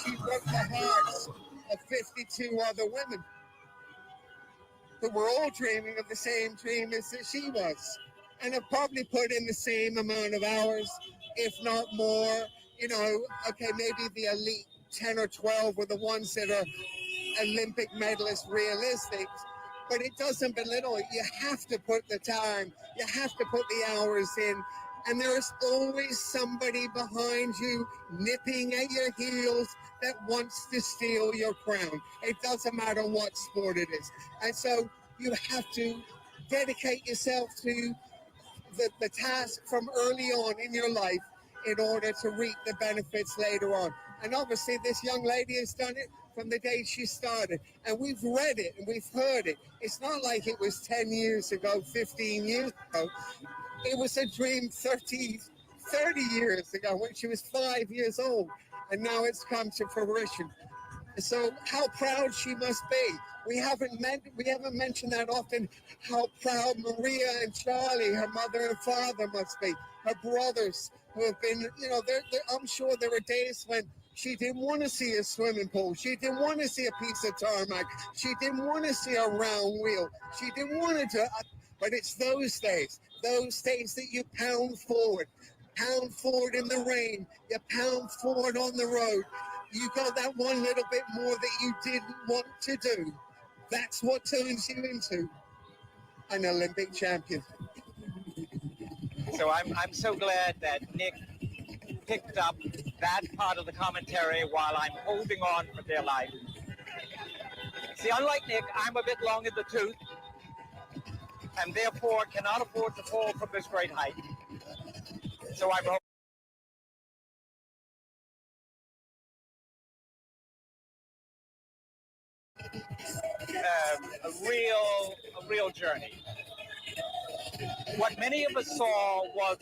She broke the hearts of 52 other women who were all dreaming of the same dream as she was, and have probably put in the same amount of hours, if not more. You know, okay, maybe the elite 10 or 12 were the ones that are Olympic medalist realistic, but it doesn't belittle it. You have to put the time, you have to put the hours in, and there's always somebody behind you nipping at your heels that wants to steal your crown. It doesn't matter what sport it is. And so you have to dedicate yourself to the task from early on in your life in order to reap the benefits later on. And obviously this young lady has done it from the day she started. And we've read it and we've heard it. It's not like it was 10 years ago, 15 years ago. It was a dream 30 years ago when she was 5 years old. And now it's come to fruition. So how proud she must be. We haven't mentioned that often. How proud Maria and Charlie, her mother and father, must be. Her brothers, who have been, I'm sure there were days when she didn't want to see a swimming pool. She didn't want to see a piece of tarmac. She didn't want to see a round wheel. She didn't want to. But it's those days that you pound forward in the rain. You pound forward on the road. You got that one little bit more that you didn't want to do. That's what turns you into an Olympic champion. So I'm so glad that Nick picked up that part of the commentary while I'm holding on for dear life. See, unlike Nick, I'm a bit long in the tooth and therefore cannot afford to fall from this great height. So I'm a real journey. What many of us saw was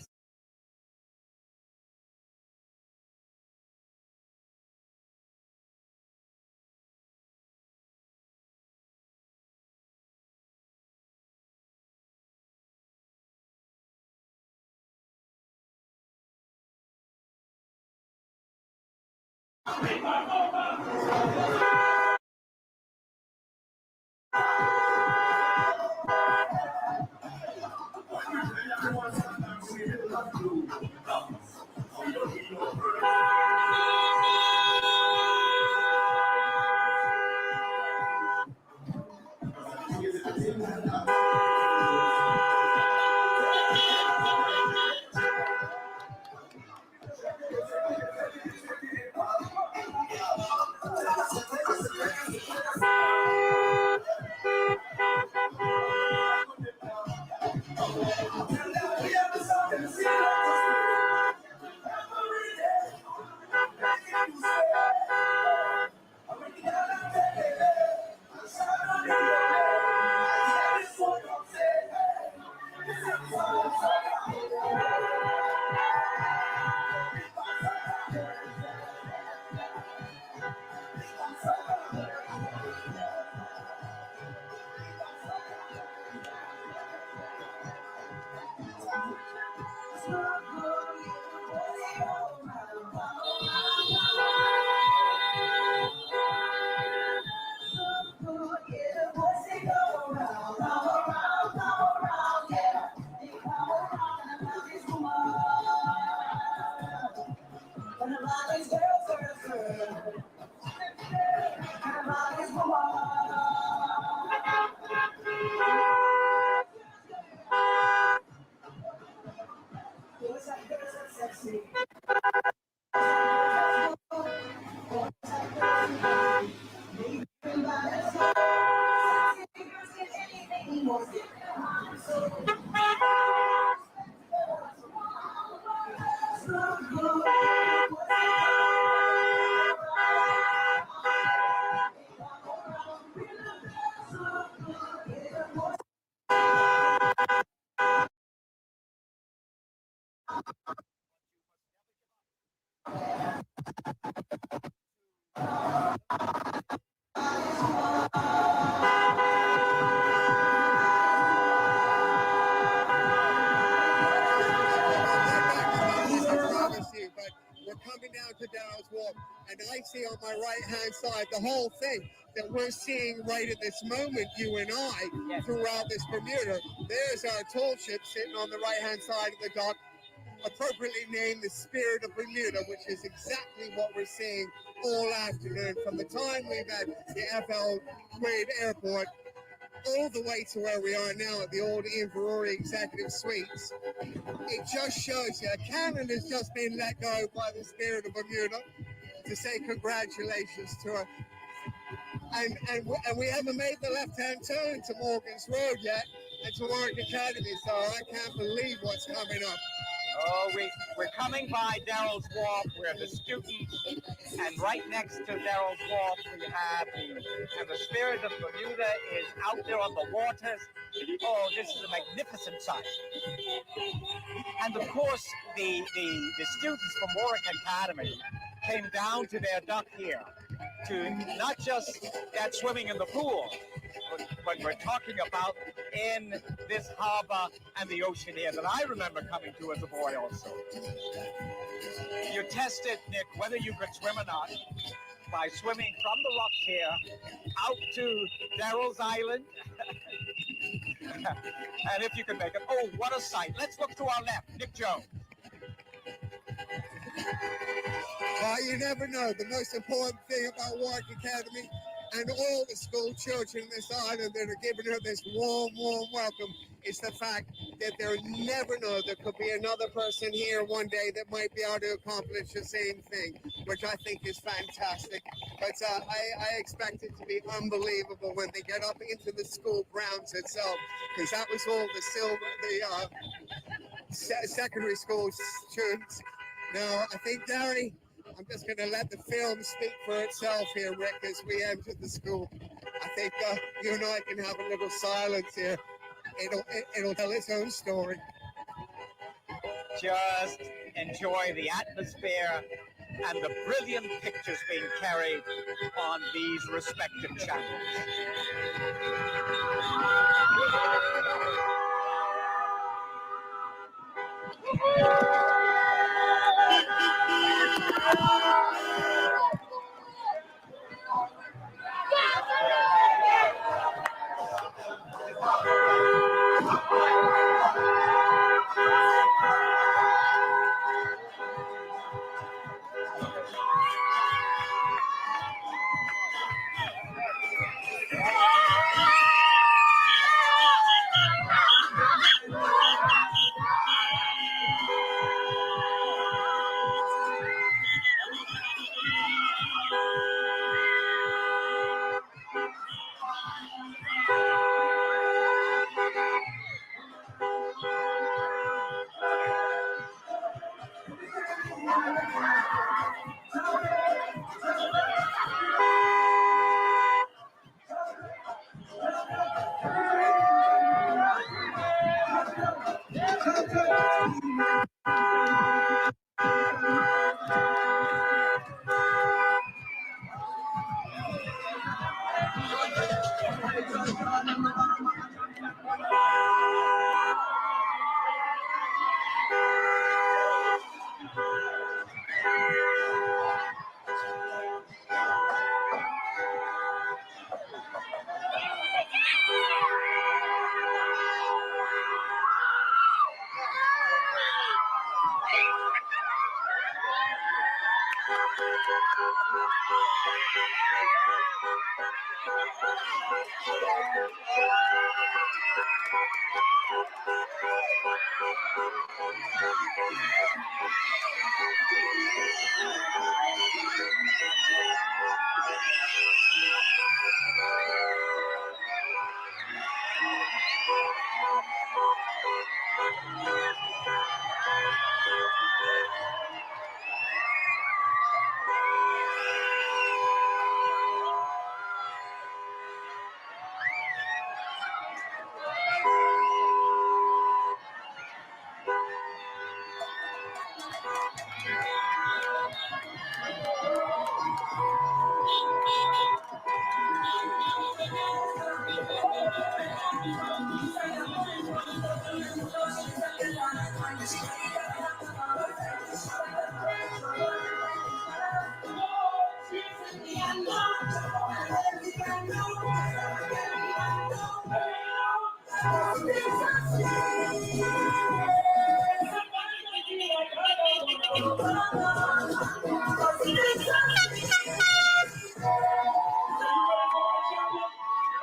but we're coming down to Darrell's Walk, and I see on my right-hand side the whole thing that we're seeing right at this moment, you and I, throughout this Bermuda. There's our tall ship sitting on the right-hand side of the dock, appropriately named the Spirit of Bermuda, which is exactly what we're seeing all afternoon, from the time we've had the FL Quaid Airport all the way to where we are now at the old Ian Ferrari Executive Suites. It just shows you a cannon has just been let go by the Spirit of Bermuda to say congratulations to her. And we haven't made the left-hand turn to Morgan's Road yet and to Warwick Academy, so I can't believe what's coming up. Oh, we're coming by Darrell's Wharf, where the students, and right next to Darrell's Wharf, we have the Spirit of Bermuda is out there on the waters. Oh, this is a magnificent sight. And of course, the students from Warwick Academy came down to their dock here to not just that swimming in the pool, but we're talking about in this harbor and the ocean here that I remember coming to as a boy also. You tested, Nick, whether you could swim or not by swimming from the rocks here out to Daryl's Island. And if you could make it, oh, what a sight. Let's look to our left, Nick Jones. Well, you never know. The most important thing about Warwick Academy and all the school children in this island that are giving her this warm, warm welcome is the fact that they'll never know there could be another person here one day that might be able to accomplish the same thing, which I think is fantastic. But I expect it to be unbelievable when they get up into the school grounds itself, because that was all the secondary school students. Now, I think, Gary, I'm just going to let the film speak for itself here, Rick, as we enter the school. I think you and I can have a little silence here. It'll tell its own story. Just enjoy the atmosphere and the brilliant pictures being carried on these respective channels.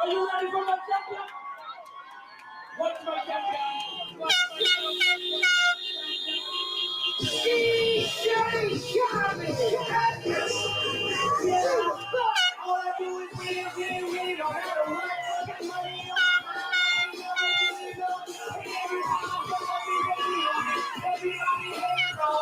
Are you ready for my champion? What's my champion? What's my champion? DJ Shabby! All I do is win, don't have to work, get money on my mind, everybody hero.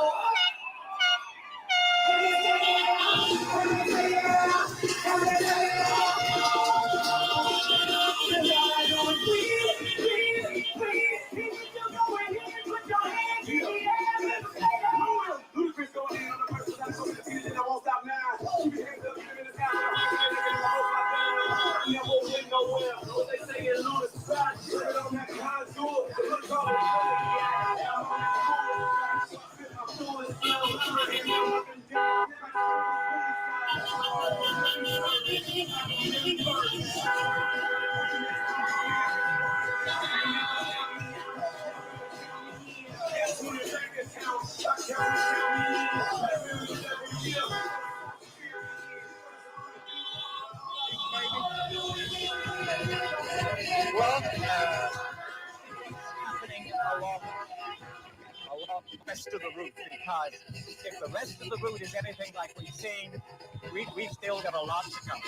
along the rest of the route, because if the rest of the route is anything like we've seen, we've still got a lot to come.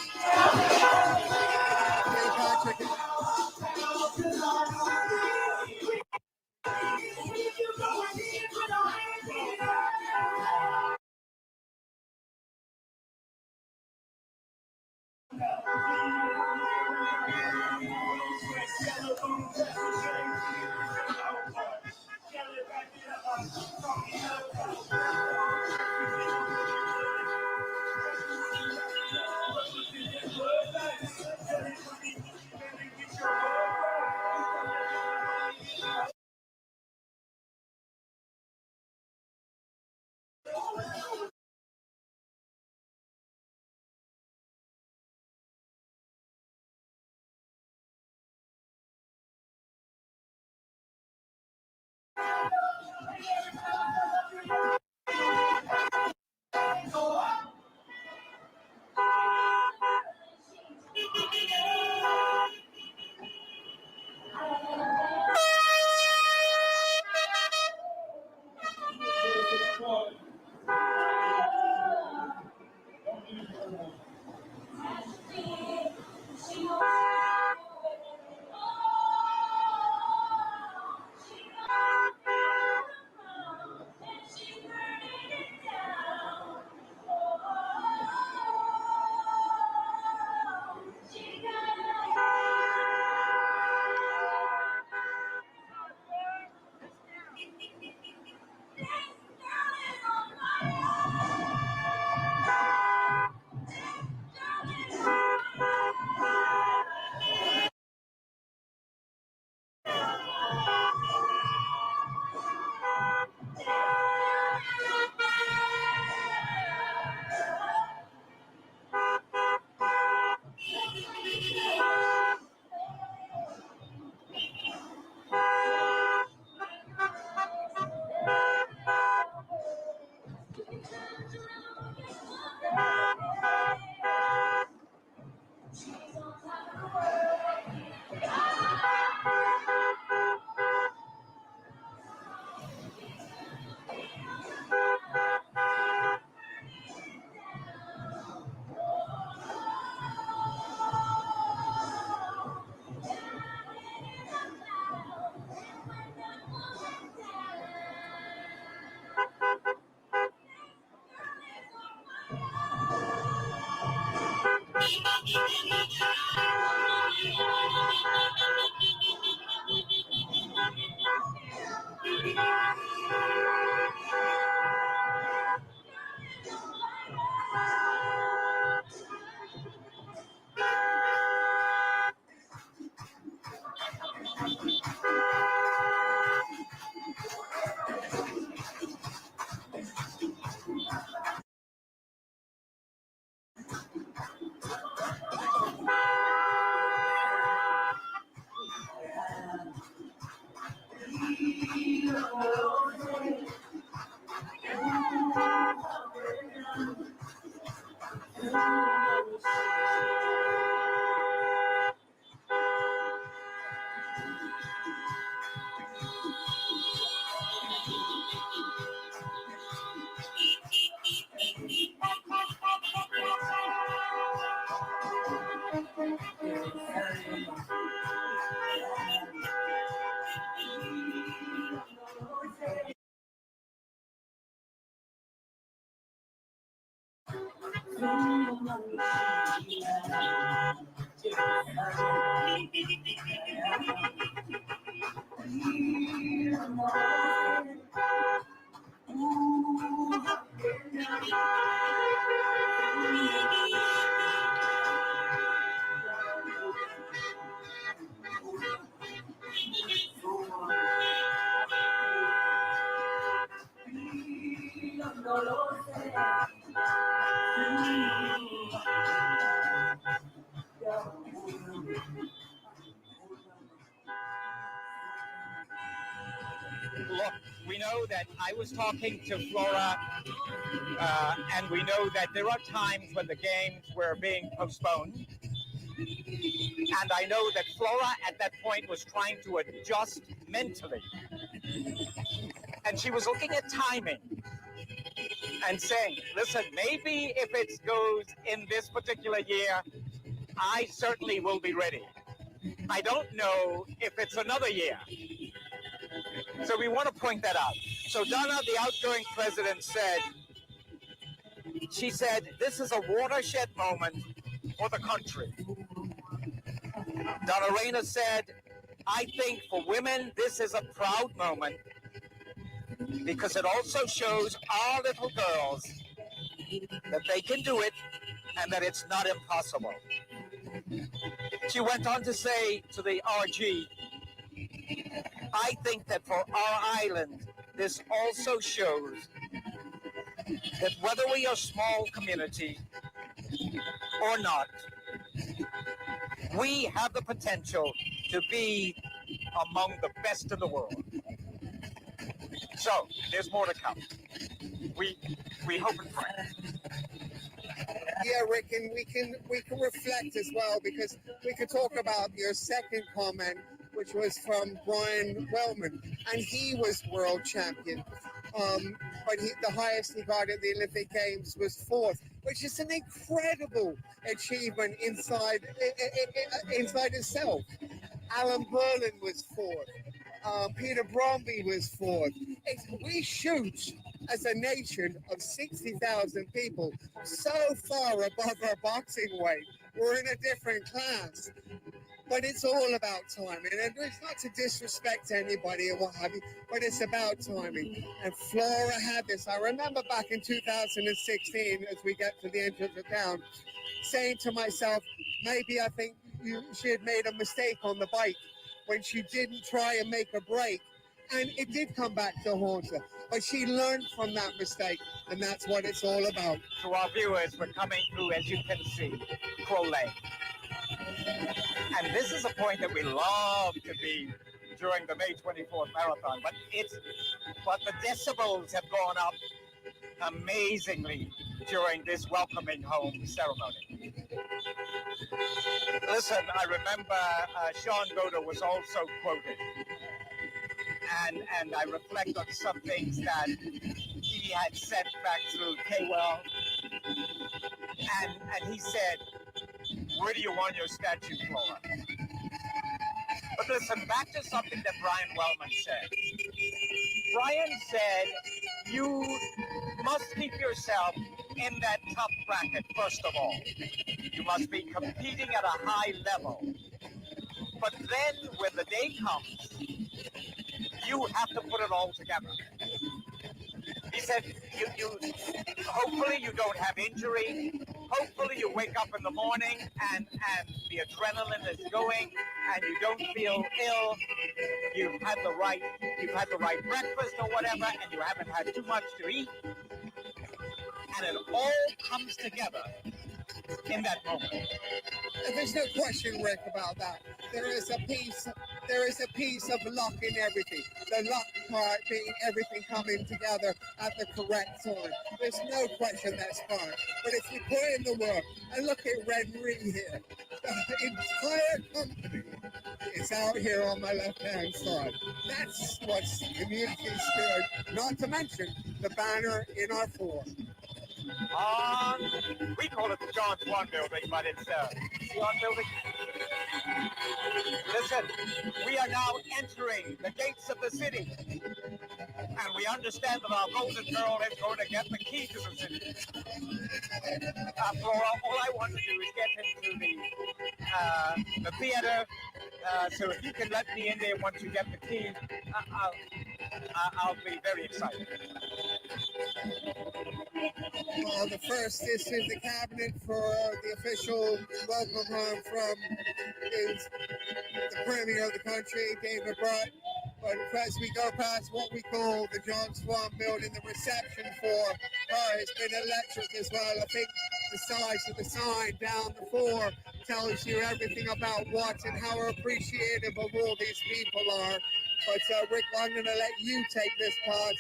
Look, we know that I was talking to Flora, and we know that there are times when the games were being postponed. And I know that Flora at that point was trying to adjust mentally And she was looking at timing and saying, listen, maybe if it goes in this particular year, I certainly will be ready. I don't know if it's another year. So we want to point that out. So Donna, the outgoing president, she said, this is a watershed moment for the country. Donna Reyna said, I think for women, this is a proud moment because it also shows our little girls that they can do it and that it's not impossible. She went on to say to the RG, I think that for our island, this also shows that whether we are a small community or not, we have the potential to be among the best in the world. So there's more to come. We hope and pray. Yeah, Rick, and we can reflect as well, because we could talk about your second comment, which was from Brian Wellman, and he was world champion. But the highest he got at the Olympic Games was fourth, which is an incredible achievement inside itself. Alan Berlin was fourth. Peter Bromby was fourth. We shoot as a nation of 60,000 people so far above our boxing weight. We're in a different class. But it's all about timing. And it's not to disrespect anybody or what have you, but it's about timing. And Flora had this. I remember back in 2016, as we get to the end of the town, saying to myself, maybe I think she had made a mistake on the bike when she didn't try and make a break. And it did come back to haunt her. But she learned from that mistake, and that's what it's all about. To our viewers, we're coming through, as you can see, Crow Lake. And this is a point that we love to be during the May 24th marathon, but the decibels have gone up amazingly during this welcoming home ceremony. Listen, I remember Sean Goder was also quoted, and I reflect on some things that he had said back through KWell, and he said, where do you want your statue, Flora? But listen, back to something that Brian Wellman said. Brian said, you must keep yourself in that top bracket, first of all. You must be competing at a high level. But then when the day comes, you have to put it all together. He said, you hopefully you don't have injury. Hopefully you wake up in the morning and the adrenaline is going and you don't feel ill. You've had the right breakfast or whatever, and you haven't had too much to eat. And it all comes together in that moment. There's no question, Rick, about that. There is a piece of luck in everything. The luck part being everything coming together at the correct time. There's no question that's part. But if you put in the work, and look at Red Ring here, the entire company is out here on my left-hand side. That's what's community spirit, not to mention the banner in our floor. We call it the John Swan Building, but it's Swan Building. Listen, we are now entering the gates of the city, and we understand that our golden girl is going to get the key to the city. Flora, all I want to do is get into the theater, so if you can let me in there once you get the key, I'll be very excited. The first is in the cabinet for the official welcome home from the Premier of the country, David Brutt. But as we go past what we call the John Swan Building, the reception for her has been electric as well. I think the size of the sign down the floor tells you everything about what and how appreciative of all these people are. But Rick, I'm going to let you take this part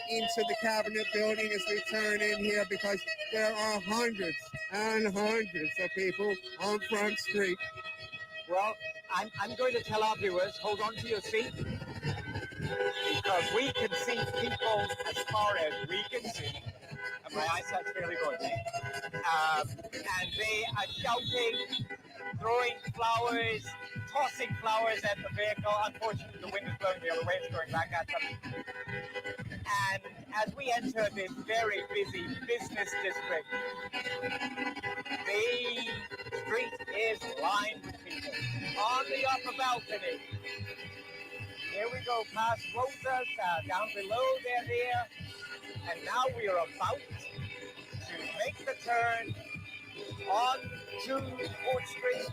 into the cabinet building as we turn in here, because there are hundreds and hundreds of people on Front Street. Well, I'm going to tell our viewers, hold on to your seat. because we can see people as far as we can see, and my eyesight's fairly good, and they are shouting, throwing flowers, tossing flowers at the vehicle. Unfortunately, the wind is blowing the other way, it's going back at them. And as we enter this very busy business district, the street is lined with people. On the upper balcony, here we go past Rosas, down below they're here, and now we are about to make the turn on to 4th Street,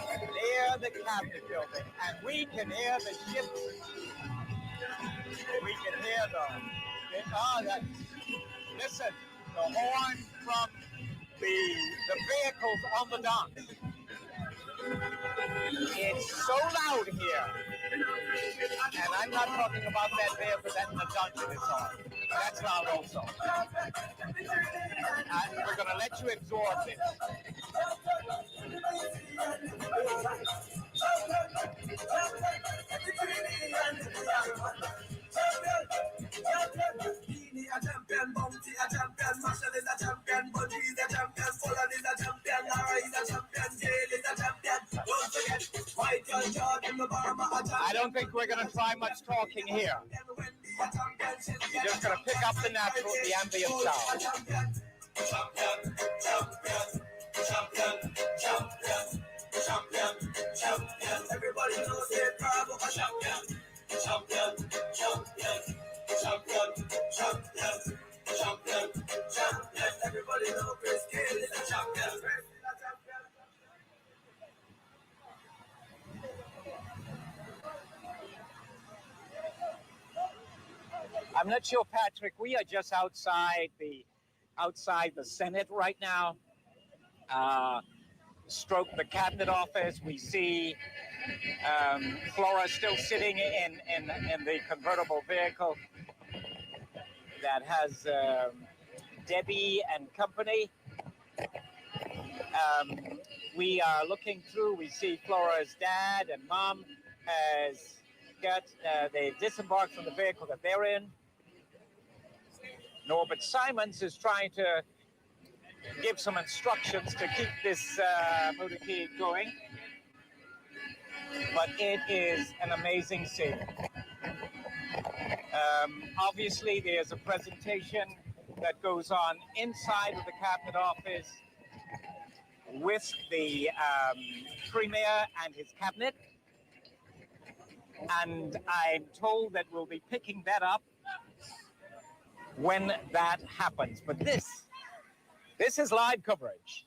near the Cabinet Building, and we can hear the ships. We can hear listen, the horn from the vehicles on the dock. It's so loud here, and I'm not talking about that vehicle that in the dungeon is on. That's loud also. And we're going to let you absorb this. A champion, Bounty, a champion, Marshall is a champion, Budgie is a champion, Fuller is a champion, Lara is a champion, Gale is a champion. Don't forget, Michael Jordan, the Barma, a champion. I don't think we're going to try much talking here. You're just going to pick up the natural, the ambient sound. Champion, champion, champion, champion, champion, champion. Everybody knows they're proud of a champion, champion, champion. Champion, champion, champion, champion. Everybody knows Chris Gale is a champion. I'm not sure, Patrick. We are just outside the Senate right now. Stroke the Cabinet Office. We see Flora still sitting in the convertible vehicle that has Debbie and company. We are looking through. We see Flora's dad and mom has got they disembarked from the vehicle that they're in. Norbert Simons is trying to give some instructions to keep this motorcade going. But it is an amazing scene. Obviously, there's a presentation that goes on inside of the Cabinet Office with the Premier and his cabinet. And I'm told that we'll be picking that up when that happens. But this is live coverage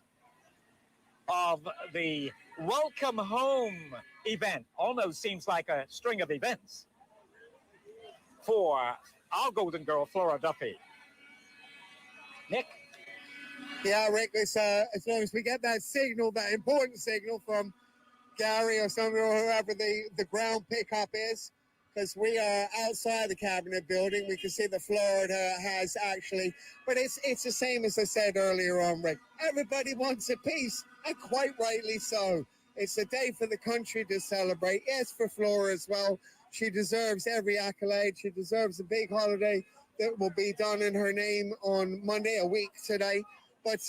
of the Welcome Home event. Almost seems like a string of events for our golden girl, Flora Duffy. Nick? Yeah, Rick, as long as we get that signal, that important signal from Gary or someone or whoever the ground pickup is, because we are outside the Cabinet Building. We can see that Florida has actually, but it's the same as I said earlier on, Rick. Everybody wants a piece, and quite rightly so. It's a day for the country to celebrate. Yes, for Flora as well. She deserves every accolade. She deserves a big holiday that will be done in her name on Monday, a week today. But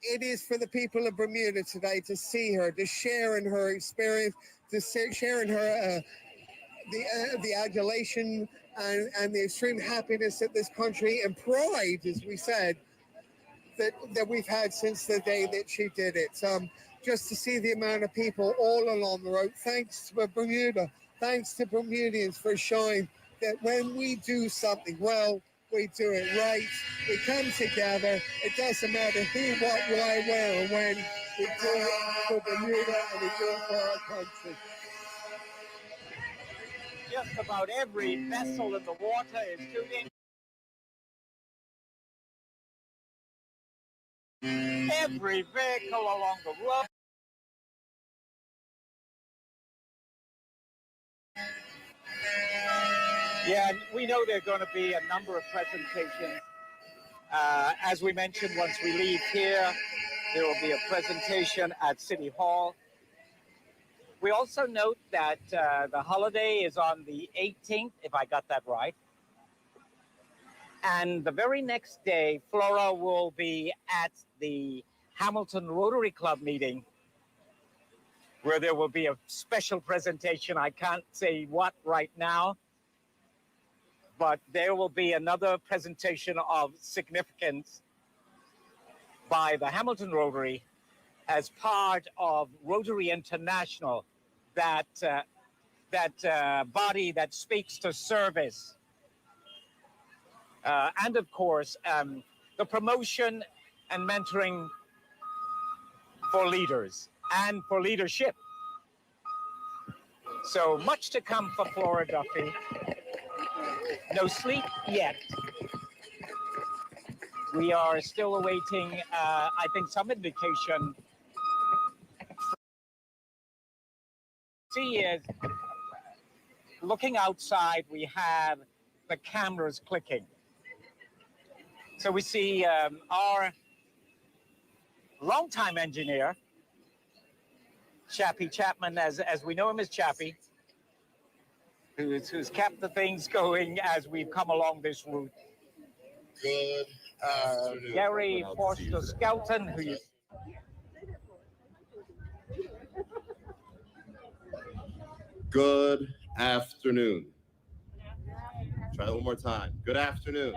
it is for the people of Bermuda today to see her, to share in her experience, to share in her the adulation and the extreme happiness that this country and pride, as we said, that we've had since the day that she did it. Just to see the amount of people all along the road. Thanks to Bermuda. Thanks to Bermudians for showing that when we do something well, we do it right. We come together. It doesn't matter who, what, why, where, or when. We do it for Bermuda and we do it for our country. Just about every vessel in the water is tuned in. Every vehicle along the road. Yeah, we know there are going to be a number of presentations. As we mentioned, once we leave here, there will be a presentation at City Hall. We also note that the holiday is on the 18th, if I got that right. And the very next day, Flora will be at the Hamilton Rotary Club meeting, where there will be a special presentation. I can't say what right now, but there will be another presentation of significance by the Hamilton Rotary as part of Rotary International, that body that speaks to service. And of course, the promotion and mentoring for leaders and for leadership. So much to come for Flora Duffy. No sleep yet. We are still awaiting, I think, some indication. See is, looking outside, we have the cameras clicking. So we see our longtime engineer, Chappie Chapman, as we know him as Chappie, who's kept the things going as we've come along this route. Good afternoon. Gary Forster Skelton, who you... Good afternoon. Try that one more time. Good afternoon.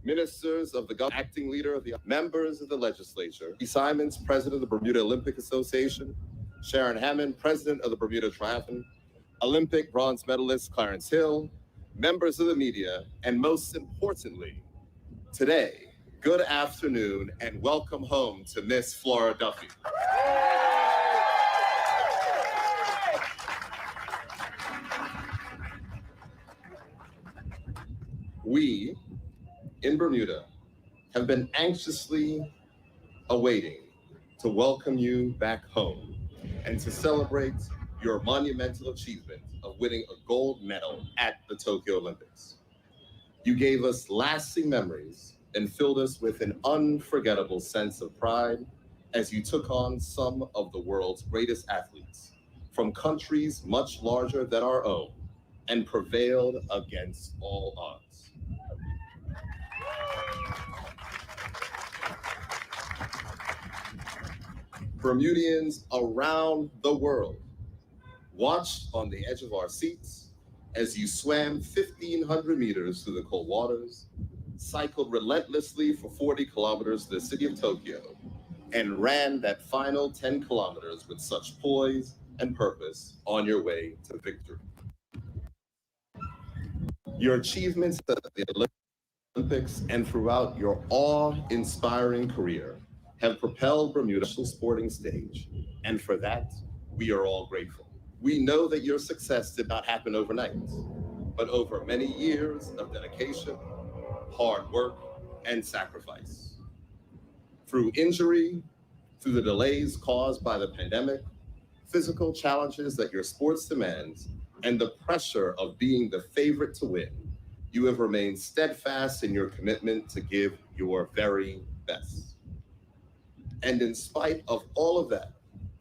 Ministers of the government, acting leader of the members of the legislature, E. Simons, president of the Bermuda Olympic Association, Sharon Hammond, president of the Bermuda Triathlon, Olympic bronze medalist Clarence Hill, members of the media, and most importantly, today, good afternoon and welcome home to Miss Flora Duffy. We, in Bermuda, have been anxiously awaiting to welcome you back home and to celebrate your monumental achievement of winning a gold medal at the Tokyo Olympics. You gave us lasting memories and filled us with an unforgettable sense of pride as you took on some of the world's greatest athletes from countries much larger than our own and prevailed against all odds. Bermudians around the world watched on the edge of our seats as you swam 1,500 meters through the cold waters, cycled relentlessly for 40 kilometers to the city of Tokyo, and ran that final 10 kilometers with such poise and purpose on your way to victory. Your achievements at the Olympics and throughout your awe-inspiring career have propelled Bermuda to the sporting stage, and for that, we are all grateful. We know that your success did not happen overnight, but over many years of dedication, hard work, and sacrifice. Through injury, through the delays caused by the pandemic, physical challenges that your sports demands, and the pressure of being the favorite to win, you have remained steadfast in your commitment to give your very best. And in spite of all of that,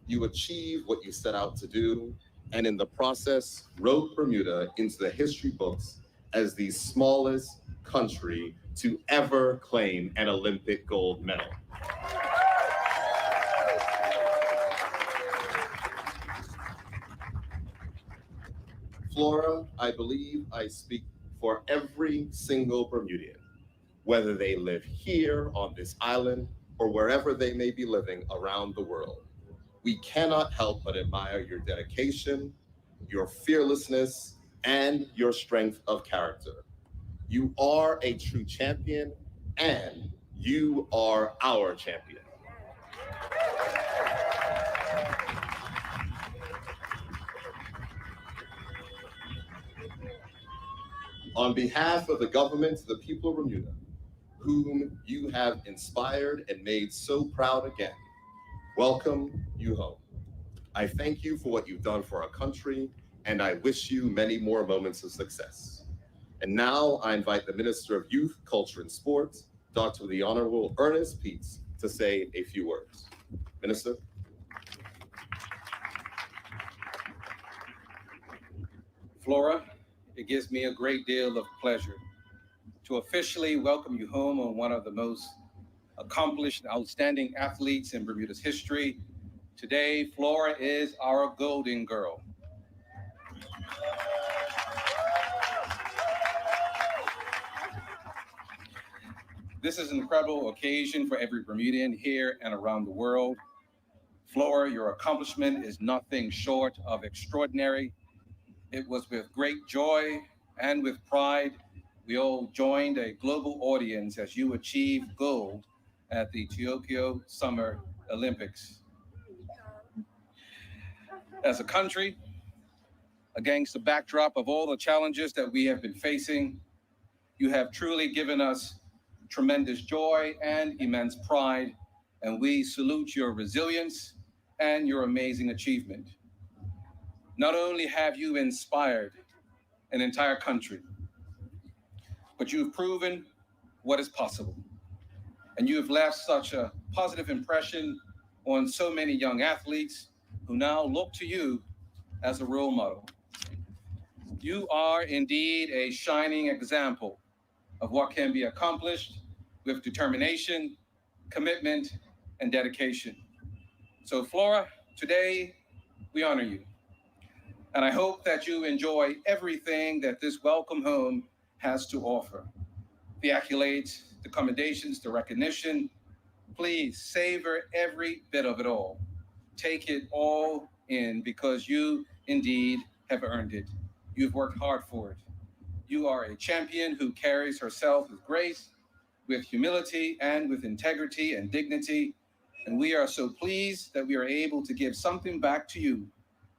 you achieved what you set out to do, and in the process, wrote Bermuda into the history books as the smallest country to ever claim an Olympic gold medal. Flora, I believe I speak for every single Bermudian, whether they live here on this island or wherever they may be living around the world. We cannot help but admire your dedication, your fearlessness, and your strength of character. You are a true champion, and you are our champion. On behalf of the government of the people of Bermuda, whom you have inspired and made so proud again, welcome you home. I thank you for what you've done for our country, and I wish you many more moments of success. And now I invite the Minister of Youth, Culture, and Sports, Dr. the Honorable Ernest Peets, to say a few words. Minister. Flora, it gives me a great deal of pleasure to officially welcome you home on one of the most accomplished and outstanding athletes in Bermuda's history. Today, Flora is our golden girl. This is an incredible occasion for every Bermudian here and around the world. Flora, your accomplishment is nothing short of extraordinary. It was with great joy and with pride we all joined a global audience as you achieved gold at the Tokyo Summer Olympics. As a country, against the backdrop of all the challenges that we have been facing, you have truly given us tremendous joy and immense pride, and we salute your resilience and your amazing achievement. Not only have you inspired an entire country, but you've proven what is possible. And you have left such a positive impression on so many young athletes who now look to you as a role model. You are indeed a shining example of what can be accomplished with determination, commitment, and dedication. So Flora, today we honor you. And I hope that you enjoy everything that this welcome home has to offer. The accolades, the commendations, the recognition. Please savor every bit of it all. Take it all in because you indeed have earned it. You've worked hard for it. You are a champion who carries herself with grace, with humility, and with integrity and dignity. And we are so pleased that we are able to give something back to you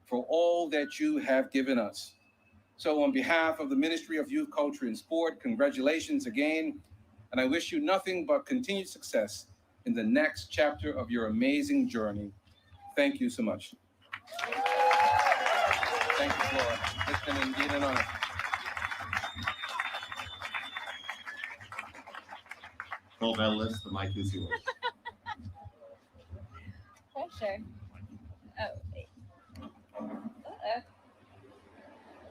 for all that you have given us. So on behalf of the Ministry of Youth, Culture, and Sport, congratulations again. And I wish you nothing but continued success in the next chapter of your amazing journey. Thank you so much. Thank you, Flora. It's been indeed an honor. Gold medalist, the mic is yours. Pressure. Oh, wait. Uh-oh.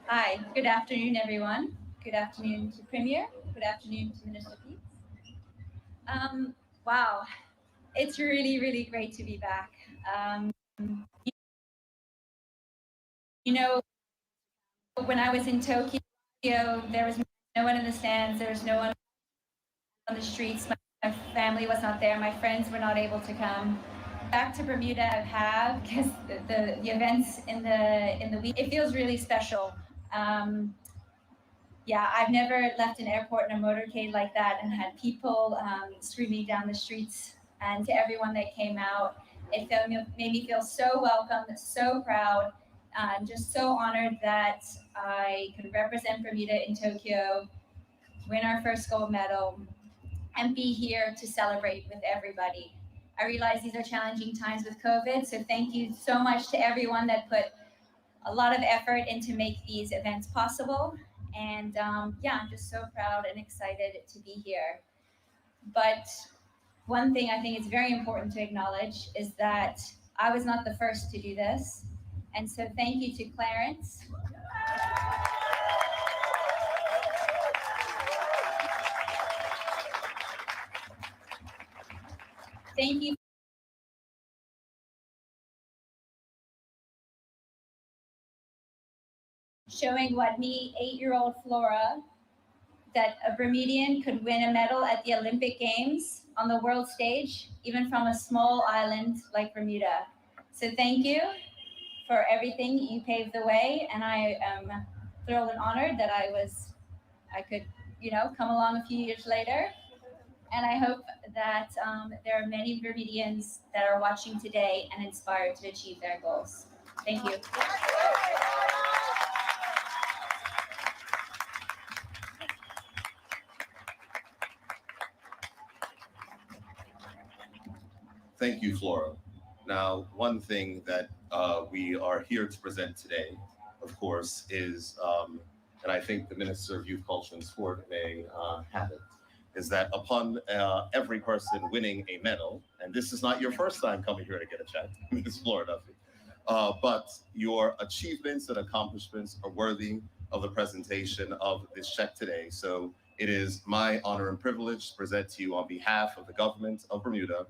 Hi, good afternoon, everyone. Good afternoon to Premier. Good afternoon to Minister Pete. Wow, it's really, really great to be back. You know, when I was in Tokyo, there was no one in the stands, there was no one on the streets. My family was not there, my friends were not able to come. Back to Bermuda I have because the events in the week, it feels really special. Yeah, I've never left an airport in a motorcade like that and had people screaming down the streets. And to everyone that came out, it made me feel so welcome, so proud. I'm just so honored that I could represent Bermuda in Tokyo, win our first gold medal, and be here to celebrate with everybody. I realize these are challenging times with COVID, so thank you so much to everyone that put a lot of effort into make these events possible. And yeah, I'm just so proud and excited to be here. But one thing I think is very important to acknowledge is that I was not the first to do this. And so thank you to Clarence. Thank you. Showing what me, 8-year-old Flora, that a Bermudian could win a medal at the Olympic Games on the world stage, even from a small island like Bermuda. So thank you for everything. You paved the way, and I am thrilled and honored that I could, come along a few years later. And I hope that there are many Bermudians that are watching today and inspired to achieve their goals. Thank you. Thank you, Flora. Now, one thing that we are here to present today, of course, is, and I think the Minister of Youth, Culture, and Sport may have it, is that upon every person winning a medal, and this is not your first time coming here to get a check, Ms. Flora Duffy, but your achievements and accomplishments are worthy of the presentation of this check today. So it is my honor and privilege to present to you on behalf of the government of Bermuda,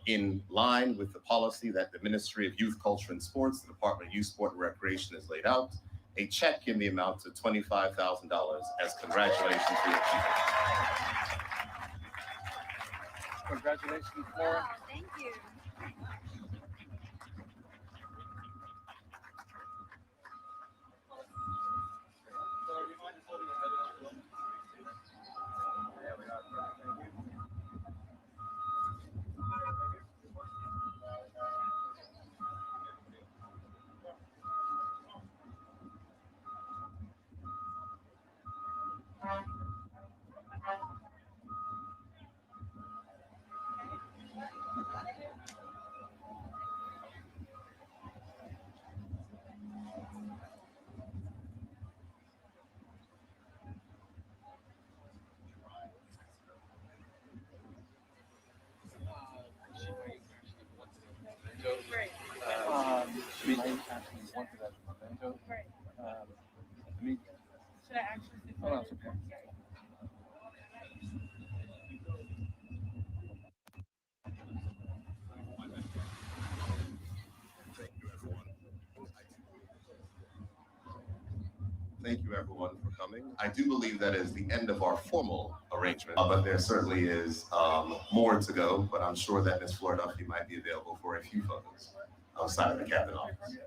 in line with the policy that the Ministry of Youth, Culture and Sports, the Department of Youth, Sport and Recreation has laid out, a check in the amount of $25,000 as congratulations to your achievement. Congratulations, Flora. Oh, thank you. Thank you, everyone, for coming. I do believe that is the end of our formal arrangement, but there certainly is more to go, but I'm sure that Ms. Flora Duffy might be available for a few photos outside of the captain office.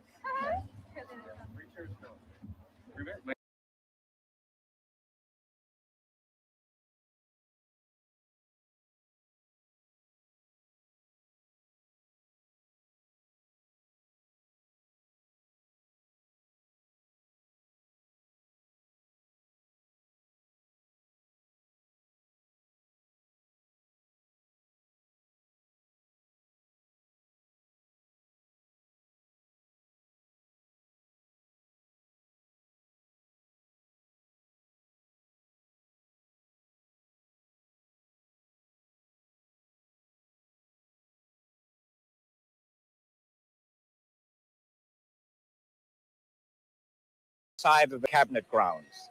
Side of the cabinet grounds.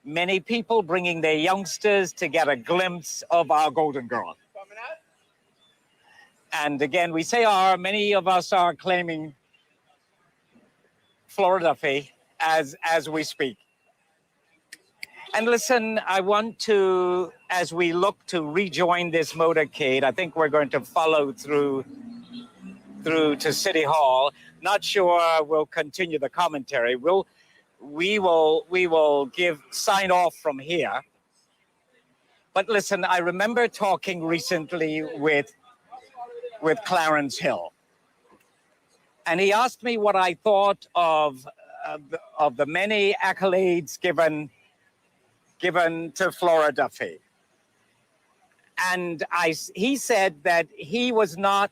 Many people bringing their youngsters to get a glimpse of our golden girl. And again, we say many of us are claiming Flora Duffy as we speak. And listen, I want to, as we look to rejoin this motorcade, I think we're going to follow through to City Hall. Not sure we'll continue the commentary. We will sign off from here. But listen, I remember talking recently with Clarence Hill, and he asked me what I thought of the many accolades given to Flora Duffy. And he said that he was not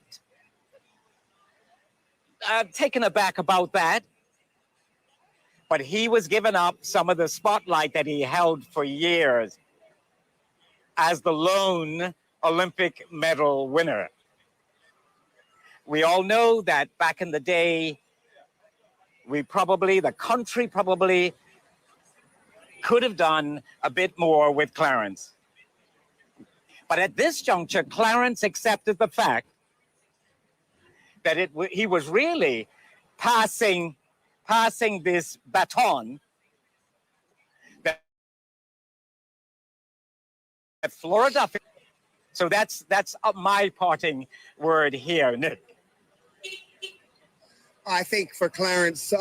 taken aback about that, but he was giving up some of the spotlight that he held for years as the lone Olympic medal winner. We all know that back in the day, the country probably could have done a bit more with Clarence. But at this juncture, Clarence accepted the fact that he was really passing this baton that Flora Duffy. So that's my parting word here, Nick. I think for Clarence,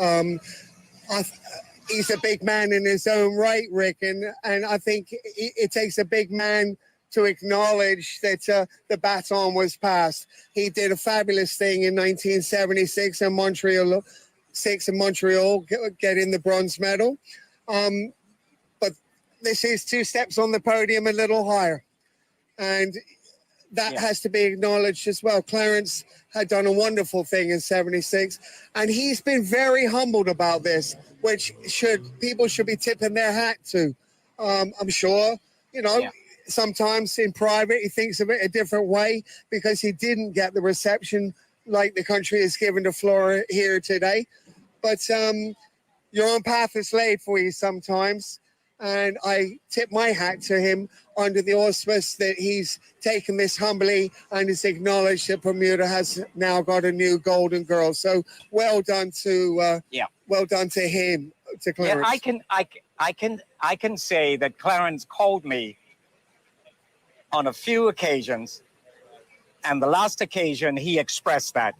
he's a big man in his own right, Rick, and I think it takes a big man to acknowledge that the baton was passed. He did a fabulous thing in 1976 in Montreal, getting the bronze medal. But this is 2 steps on the podium, a little higher. And that has to be acknowledged as well. Clarence had done a wonderful thing in 76, and he's been very humbled about this, which people should be tipping their hat to. I'm sure, sometimes in private, he thinks of it a different way because he didn't get the reception like the country has given to Flora here today. But your own path is laid for you sometimes. And I tip my hat to him under the auspice that he's taken this humbly and has acknowledged that Bermuda has now got a new golden girl. So well done to well done to him, to Clarence. Yeah, I can say that Clarence called me on a few occasions, and the last occasion he expressed that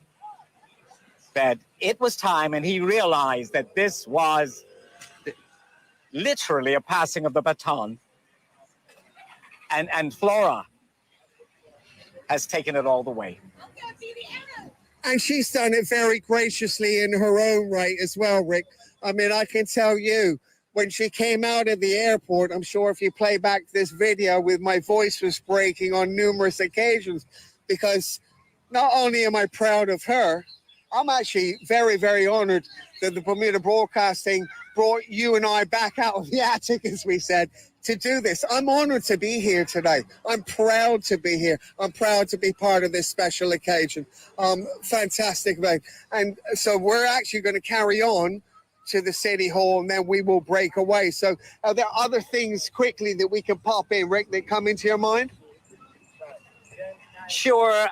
it was time, and he realized that this was literally a passing of the baton, and Flora has taken it all the way. And she's done it very graciously in her own right as well, Rick. I mean, I can tell you, when she came out of the airport, I'm sure if you play back this video, with my voice was breaking on numerous occasions, because not only am I proud of her, I'm actually very, very honored that the Bermuda Broadcasting brought you and I back out of the attic, as we said, to do this. I'm honored to be here today. I'm proud to be here. I'm proud to be part of this special occasion. Fantastic, mate. And so we're actually going to carry on to the City Hall, and then we will break away. So are there other things quickly that we can pop in, Rick, that come into your mind? Sure.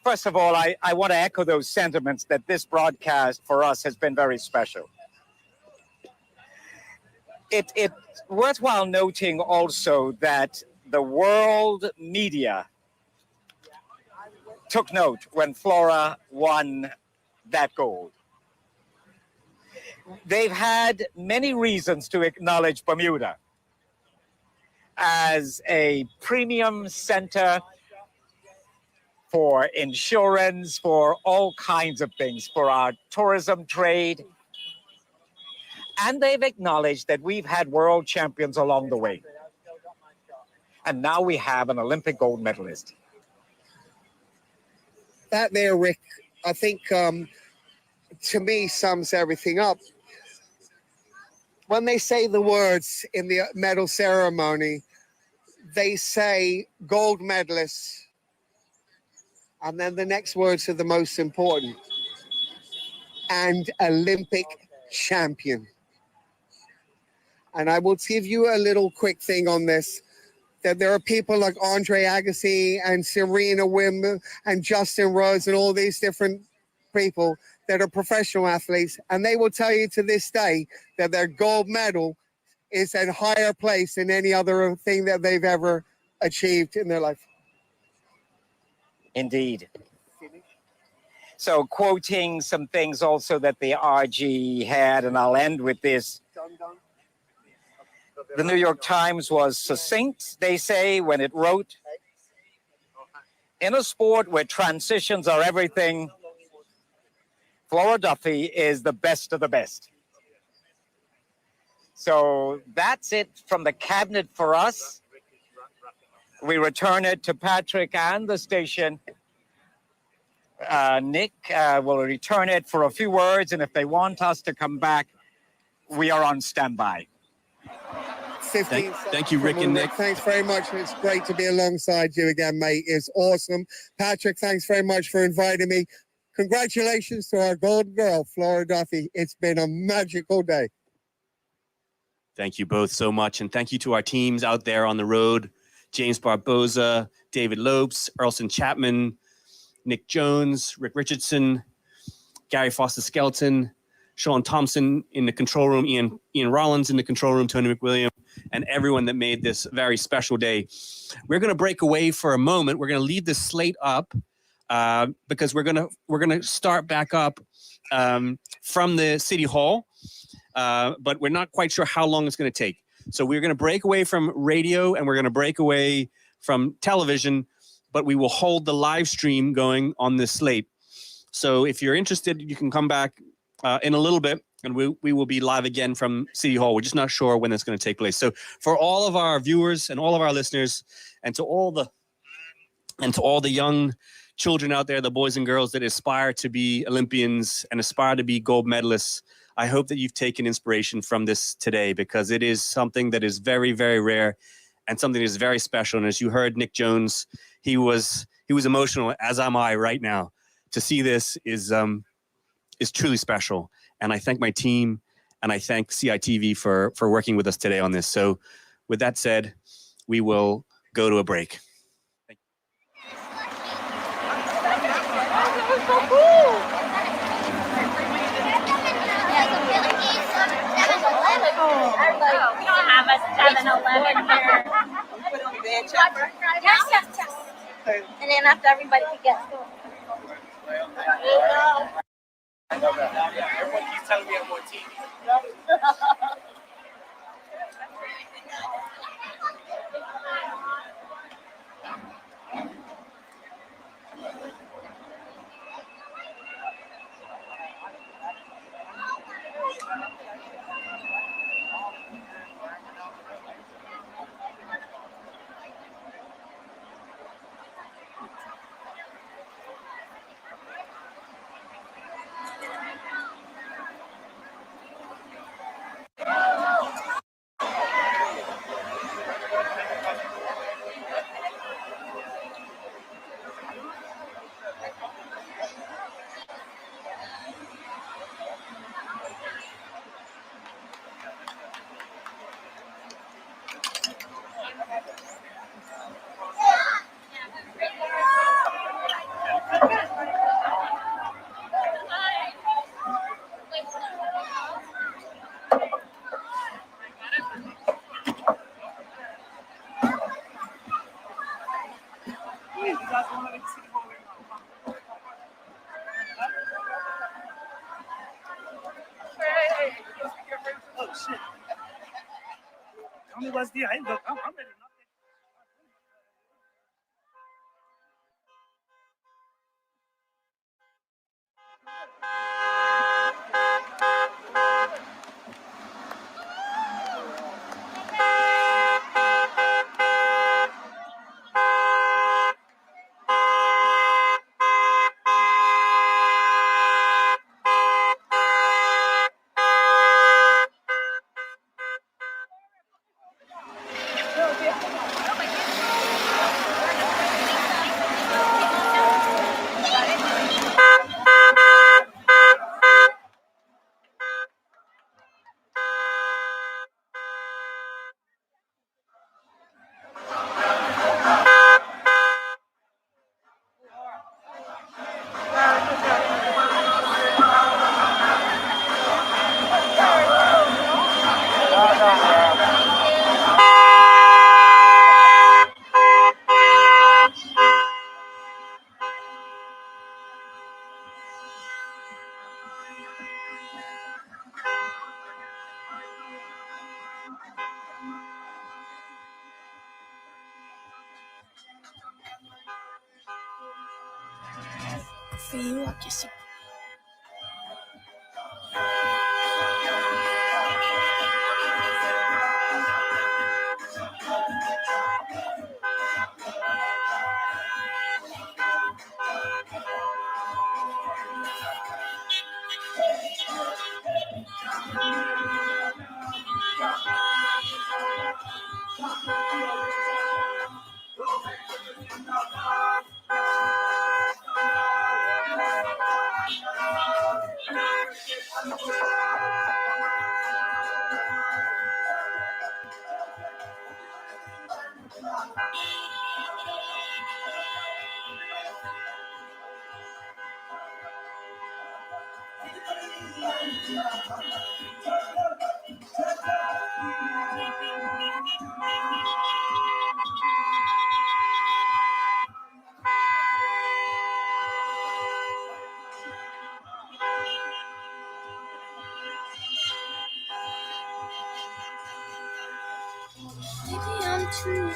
First of all, I want to echo those sentiments that this broadcast for us has been very special. It's worthwhile noting also that the world media took note when Flora won that gold. They've had many reasons to acknowledge Bermuda as a premium center for insurance, for all kinds of things, for our tourism trade. And they've acknowledged that we've had world champions along the way. And now we have an Olympic gold medalist. That there, Rick, I think to me sums everything up. When they say the words in the medal ceremony, they say gold medalists, and then the next words are the most important, and Olympic champion. And I will give you a little quick thing on this, that there are people like Andre Agassi and Serena Williams and Justin Rose and all these different people that are professional athletes, and they will tell you to this day that their gold medal is a higher place than any other thing that they've ever achieved in their life. Indeed. So quoting some things also that the RG had, and I'll end with this. The New York Times was succinct, they say, when it wrote, "In a sport where transitions are everything, Flora Duffy is the best of the best." So that's it from the cabinet for us. We return it to Patrick and the station. Nick will return it for a few words, and if they want us to come back, we are on standby. Thank you, Rick and Nick. Thanks very much. It's great to be alongside you again, mate. It's awesome. Patrick, thanks very much for inviting me. Congratulations to our golden girl, Flora Duffy. It's been a magical day. Thank you both so much. And thank you to our teams out there on the road. James Barboza, David Lopes, Earlson Chapman, Nick Jones, Rick Richardson, Gary Foster-Skelton, Sean Thompson in the control room, Ian Rollins in the control room, Tony McWilliam, and everyone that made this very special day. We're going to break away for a moment. We're going to leave the slate up because we're going to start back up from the City Hall, but we're not quite sure how long it's going to take. So we're going to break away from radio and we're going to break away from television, but we will hold the live stream going on this slate. So if you're interested, you can come back in a little bit, and we will be live again from City Hall. We're just not sure when that's going to take place. So for all of our viewers and all of our listeners, and to all the young children out there, the boys and girls that aspire to be Olympians and aspire to be gold medalists, I hope that you've taken inspiration from this today, because it is something that is very, very rare and something that is very special. And as you heard Nick Jones, he was emotional, as am I right now. To see this is truly special. And I thank my team And I thank CITV for working with us today on this. So with that said, we will go to a break. We don't have a 7-Eleven here. Yes. And then after everybody could get to it. I love that. Everyone keeps telling me I'm on TV. Oh shit. Tell me what's the look, I'm ready. For you, I kiss you. Maybe I'm too.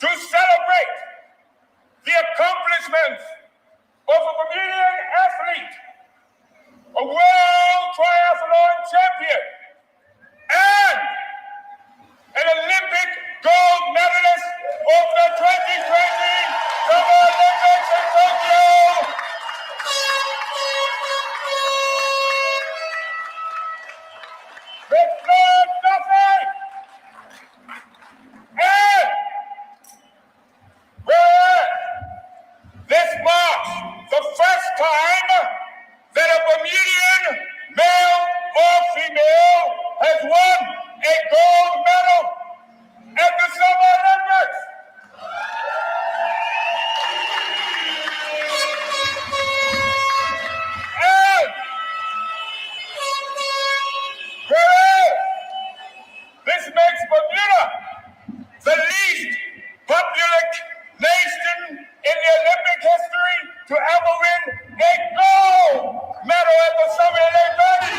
to celebrate the accomplishments of a Bermudian athlete, a world triathlon champion, and an Olympic gold medalist of the 2020 Summer Olympics in Tokyo. Miss Flora Duffy. And this marks the first time that a Bermudian, male or female, has won a gold medal at the Summer Olympics. And this makes Bermuda the least populous nation in the Olympic history to ever win a gold medal at the Summer Olympics.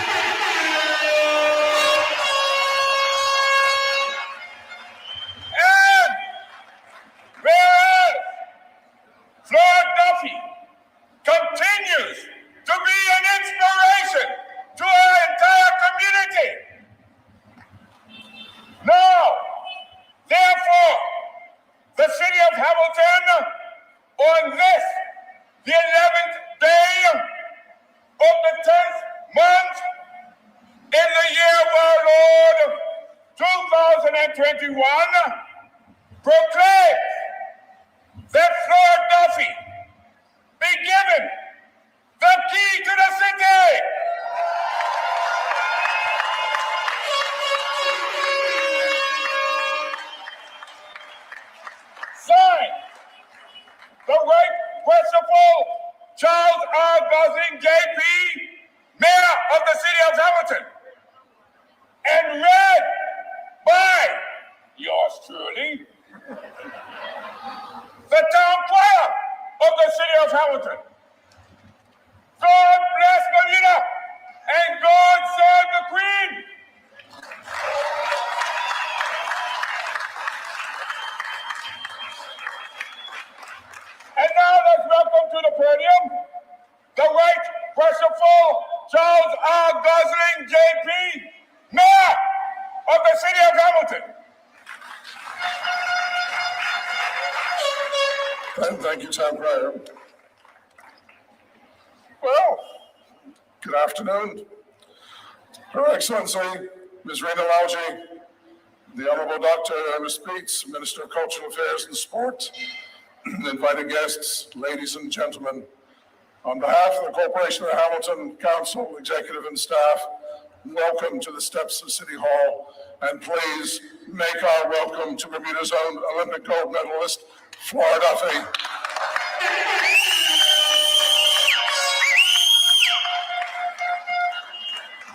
And whereas Flora Duffy continues to be an inspiration to our entire community. Now, therefore, the city of Hamilton, on this, the 11th day of the 10th month in the year of our Lord 2021, proclaims that Flora Duffy be given the key to the city. Signed, the Right Principal Charles R. Gosling, J.P., Mayor of the City of Hamilton, and read by yours truly, the Town Crier of the City of Hamilton. God bless Bermuda, and God save the Queen. And now let's welcome to the podium the Right Principal Charles R. Gosling, J.P., Mayor of the City of Hamilton. Thank you, Town Crier. Well, good afternoon. Her Excellency, Ms. Rena Lalji, the Honorable Dr. Ernest Speets, Minister of Cultural Affairs and Sport, invited guests, ladies and gentlemen, on behalf of the Corporation of Hamilton Council, executive and staff, welcome to the steps of City Hall, and please make our welcome to Bermuda's own Olympic gold medalist, Flora Duffy.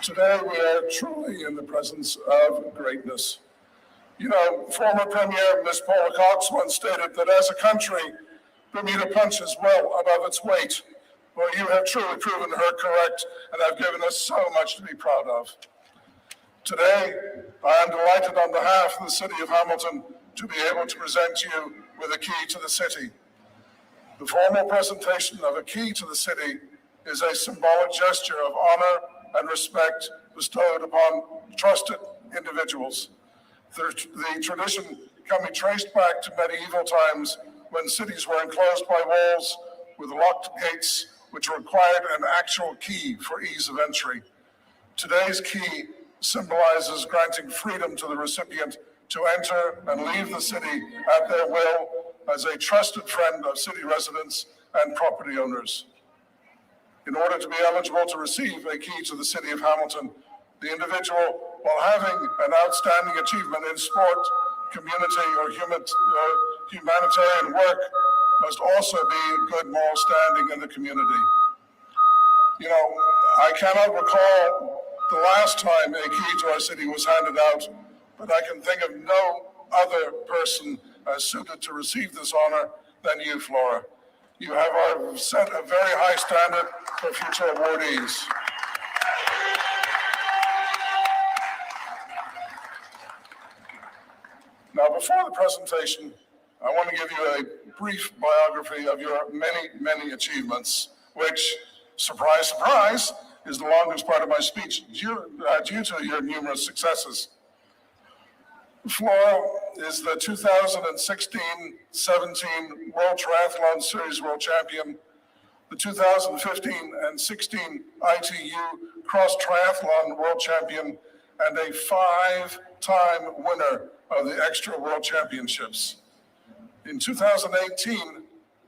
Today we are truly in the presence of greatness. You know, former Premier Ms. Paula Cox once stated that as a country, Bermuda punches well above its weight. Well, you have truly proven her correct and have given us so much to be proud of. Today, I am delighted on behalf of the City of Hamilton to be able to present you with a key to the city. The formal presentation of a key to the city is a symbolic gesture of honor and respect bestowed upon trusted individuals. The tradition can be traced back to medieval times when cities were enclosed by walls with locked gates, which required an actual key for ease of entry. Today's key symbolizes granting freedom to the recipient to enter and leave the city at their will as a trusted friend of city residents and property owners. In order to be eligible to receive a key to the City of Hamilton, the individual, while having an outstanding achievement in sport, community, or humanitarian work, must also be in good moral standing in the community. You know, I cannot recall the last time a key to our city was handed out, but I can think of no other person as suited to receive this honor than you, Flora. You have set a very high standard for future awardees. Now, before the presentation, I want to give you a brief biography of your many, many achievements, which, surprise, surprise, is the longest part of my speech due to your numerous successes. Flora is the 2016-17 World Triathlon Series World Champion, the 2015 and 16 ITU Cross Triathlon World Champion, and a 5-time winner of the Extra World Championships. In 2018,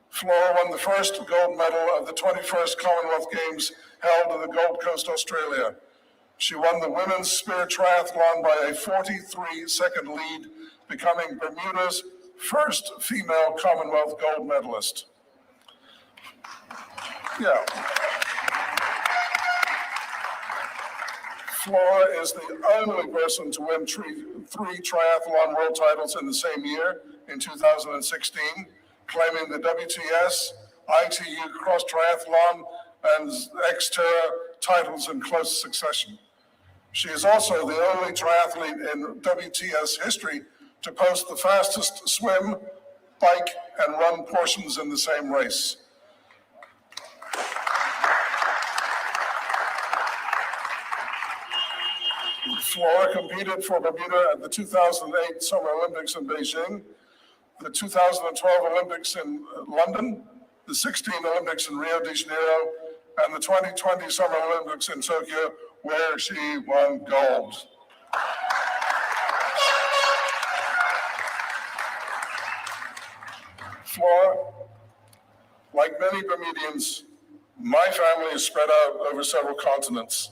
Flora won the first gold medal of the 21st Commonwealth Games held in the Gold Coast, Australia. She won the women's spear triathlon by a 43-second lead, becoming Bermuda's first female Commonwealth gold medalist. Yeah. Flora is the only person to win three triathlon world titles in the same year, in 2016, claiming the WTS, ITU Cross Triathlon, and Xterra titles in close succession. She is also the only triathlete in WTS history to post the fastest swim, bike, and run portions in the same race. Flora competed for Bermuda at the 2008 Summer Olympics in Beijing, the 2012 Olympics in London, the 16 Olympics in Rio de Janeiro, and the 2020 Summer Olympics in Tokyo, where she won gold. Flora, like many Bermudians, my family is spread out over several continents.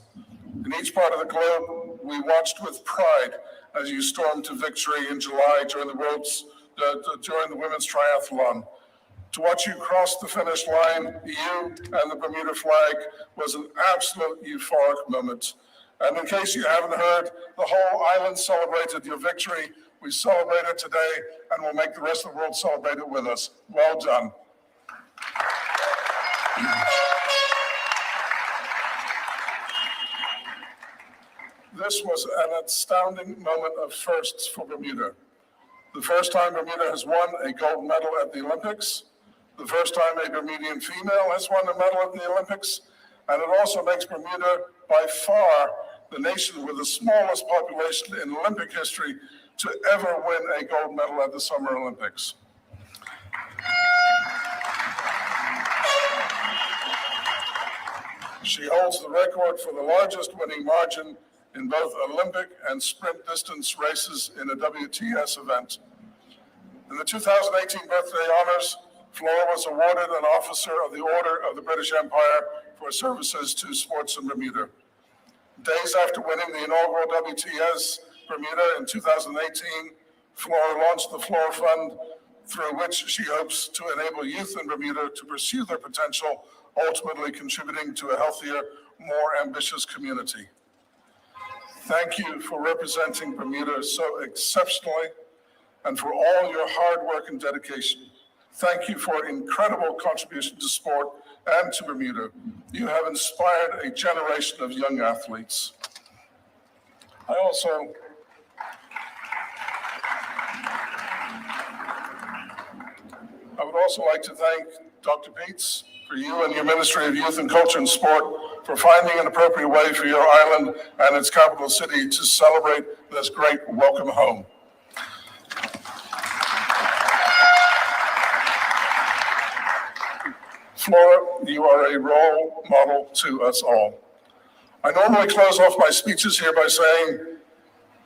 In each part of the globe, we watched with pride as you stormed to victory in July during the women's triathlon. To watch you cross the finish line, you and the Bermuda flag, was an absolute euphoric moment. And in case you haven't heard, the whole island celebrated your victory. We celebrate it today, and we'll make the rest of the world celebrate it with us. Well done. This was an astounding moment of firsts for Bermuda. The first time Bermuda has won a gold medal at the Olympics, the first time a Bermudian female has won a medal at the Olympics, and it also makes Bermuda by far the nation with the smallest population in Olympic history to ever win a gold medal at the Summer Olympics. She holds the record for the largest winning margin in both Olympic and sprint distance races in a WTS event. In the 2018 birthday honors, Flora was awarded an Officer of the Order of the British Empire for services to sports in Bermuda. Days after winning the inaugural WTS Bermuda in 2018, Flora launched the Flora Fund, through which she hopes to enable youth in Bermuda to pursue their potential, ultimately contributing to a healthier, more ambitious community. Thank you for representing Bermuda so exceptionally and for all your hard work and dedication. Thank you for incredible contribution to sport and to Bermuda. You have inspired a generation of young athletes. I would also like to thank Dr. Peets, for you and your Ministry of Youth and Culture and Sport for finding an appropriate way for your island and its capital city to celebrate this great welcome home. Flora, you are a role model to us all. I normally close off my speeches here by saying,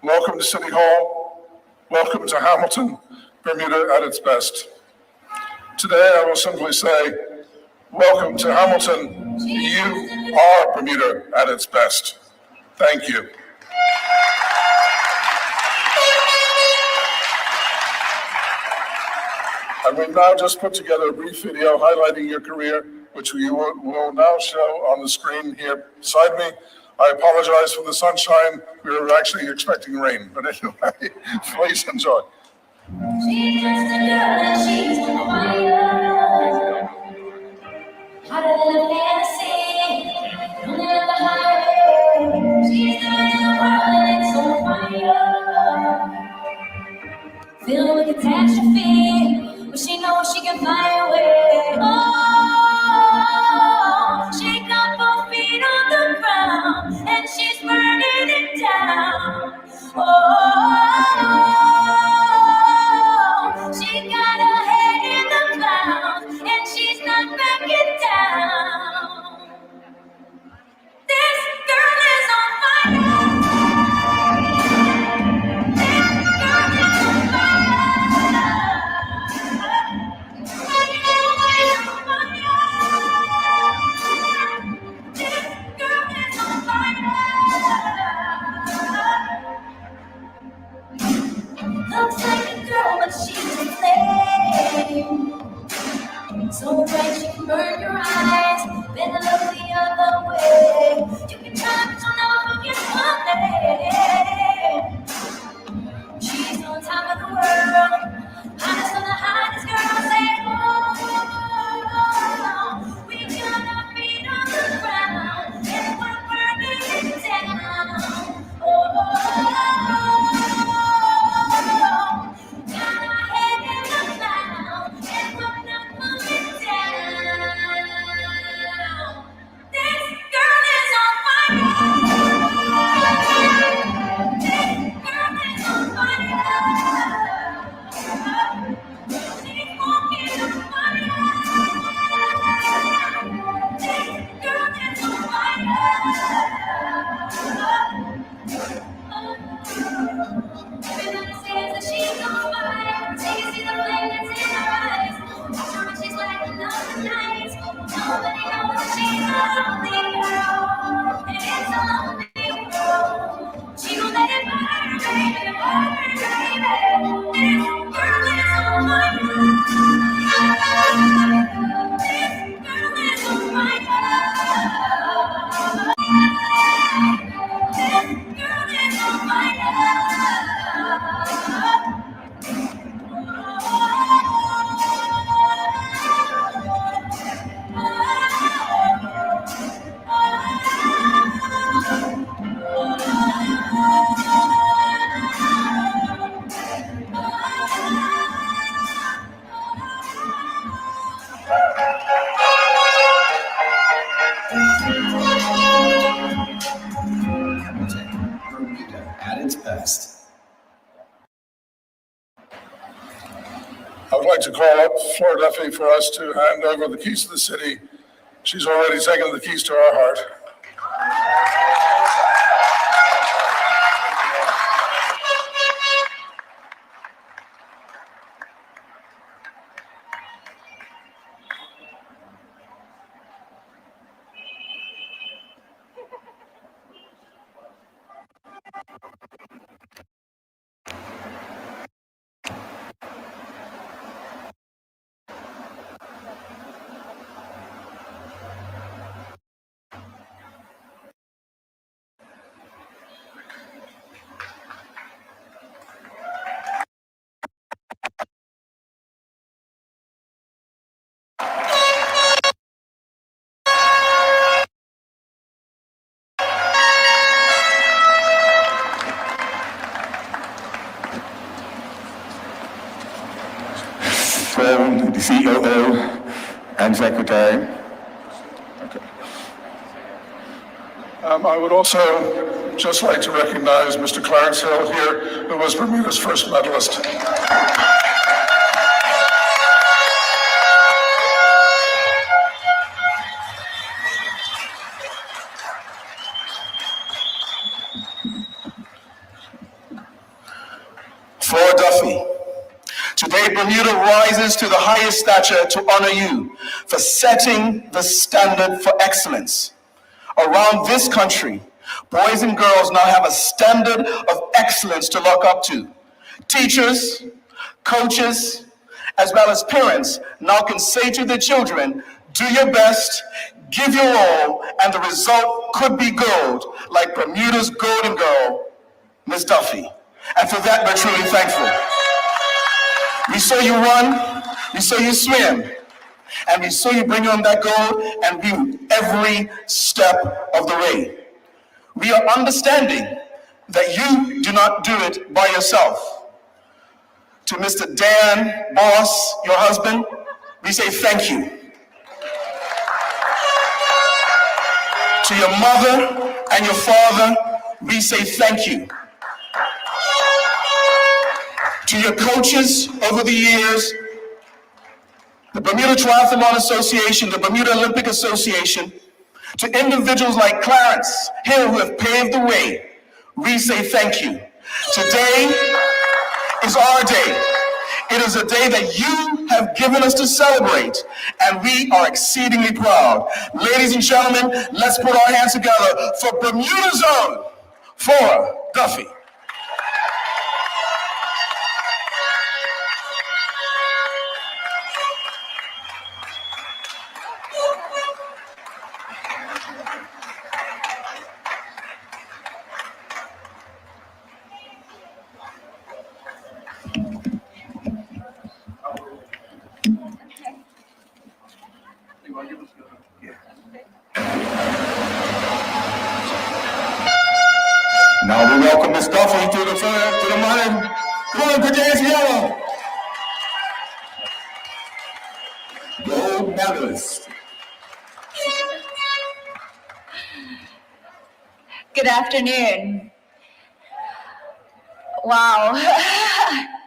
welcome to City Hall, welcome to Hamilton, Bermuda at its best. Today I will simply say, welcome to Hamilton, you are Bermuda at its best. Thank you. And we've now just put together a brief video highlighting your career, which we will now show on the screen here beside me. I apologize for the sunshine. We were actually expecting rain, but anyway, please enjoy. She's just a girl and she's on fire. Hotter than a fantasy, running up the highway. She's doing the world and it's on fire. Filled with catastrophe. She gon' let it burn, baby, burn, baby. This girl is on my mind. This girl is on my mind. This girl is on my Bermuda at its best. I would like to call up Flora Duffy for us to hand over the keys to the city. She's already taken the keys to our heart. The COO and Secretary. Okay. I would also just like to recognize Mr. Clarence Hill here, who was Bermuda's first medalist. Flora Duffy. Today, Bermuda rises to the highest stature to honor you for setting the standard for excellence. Around this country, boys and girls now have a standard of excellence to look up to. Teachers, coaches, as well as parents now can say to their children, do your best, give your all, and the result could be gold, like Bermuda's golden girl, Ms. Duffy. And for that, we're truly thankful. We saw you run, we saw you swim, and we saw you bring home that gold and view every step of the way. We are understanding that you do not do it by yourself. To Mr. Dan Boss, your husband, we say thank you. To your mother and your father, we say thank you. To your coaches over the years, the Bermuda Triathlon Association, the Bermuda Olympic Association, to individuals like Clarence Hill who have paved the way, we say thank you. Today is our day. It is a day that you have given us to celebrate, and we are exceedingly proud. Ladies and gentlemen, let's put our hands together for Bermuda's own Flora Duffy. Now we welcome Ms. Duffy to the money. Come on, put your hands together. Gold medalist. Good afternoon. Wow.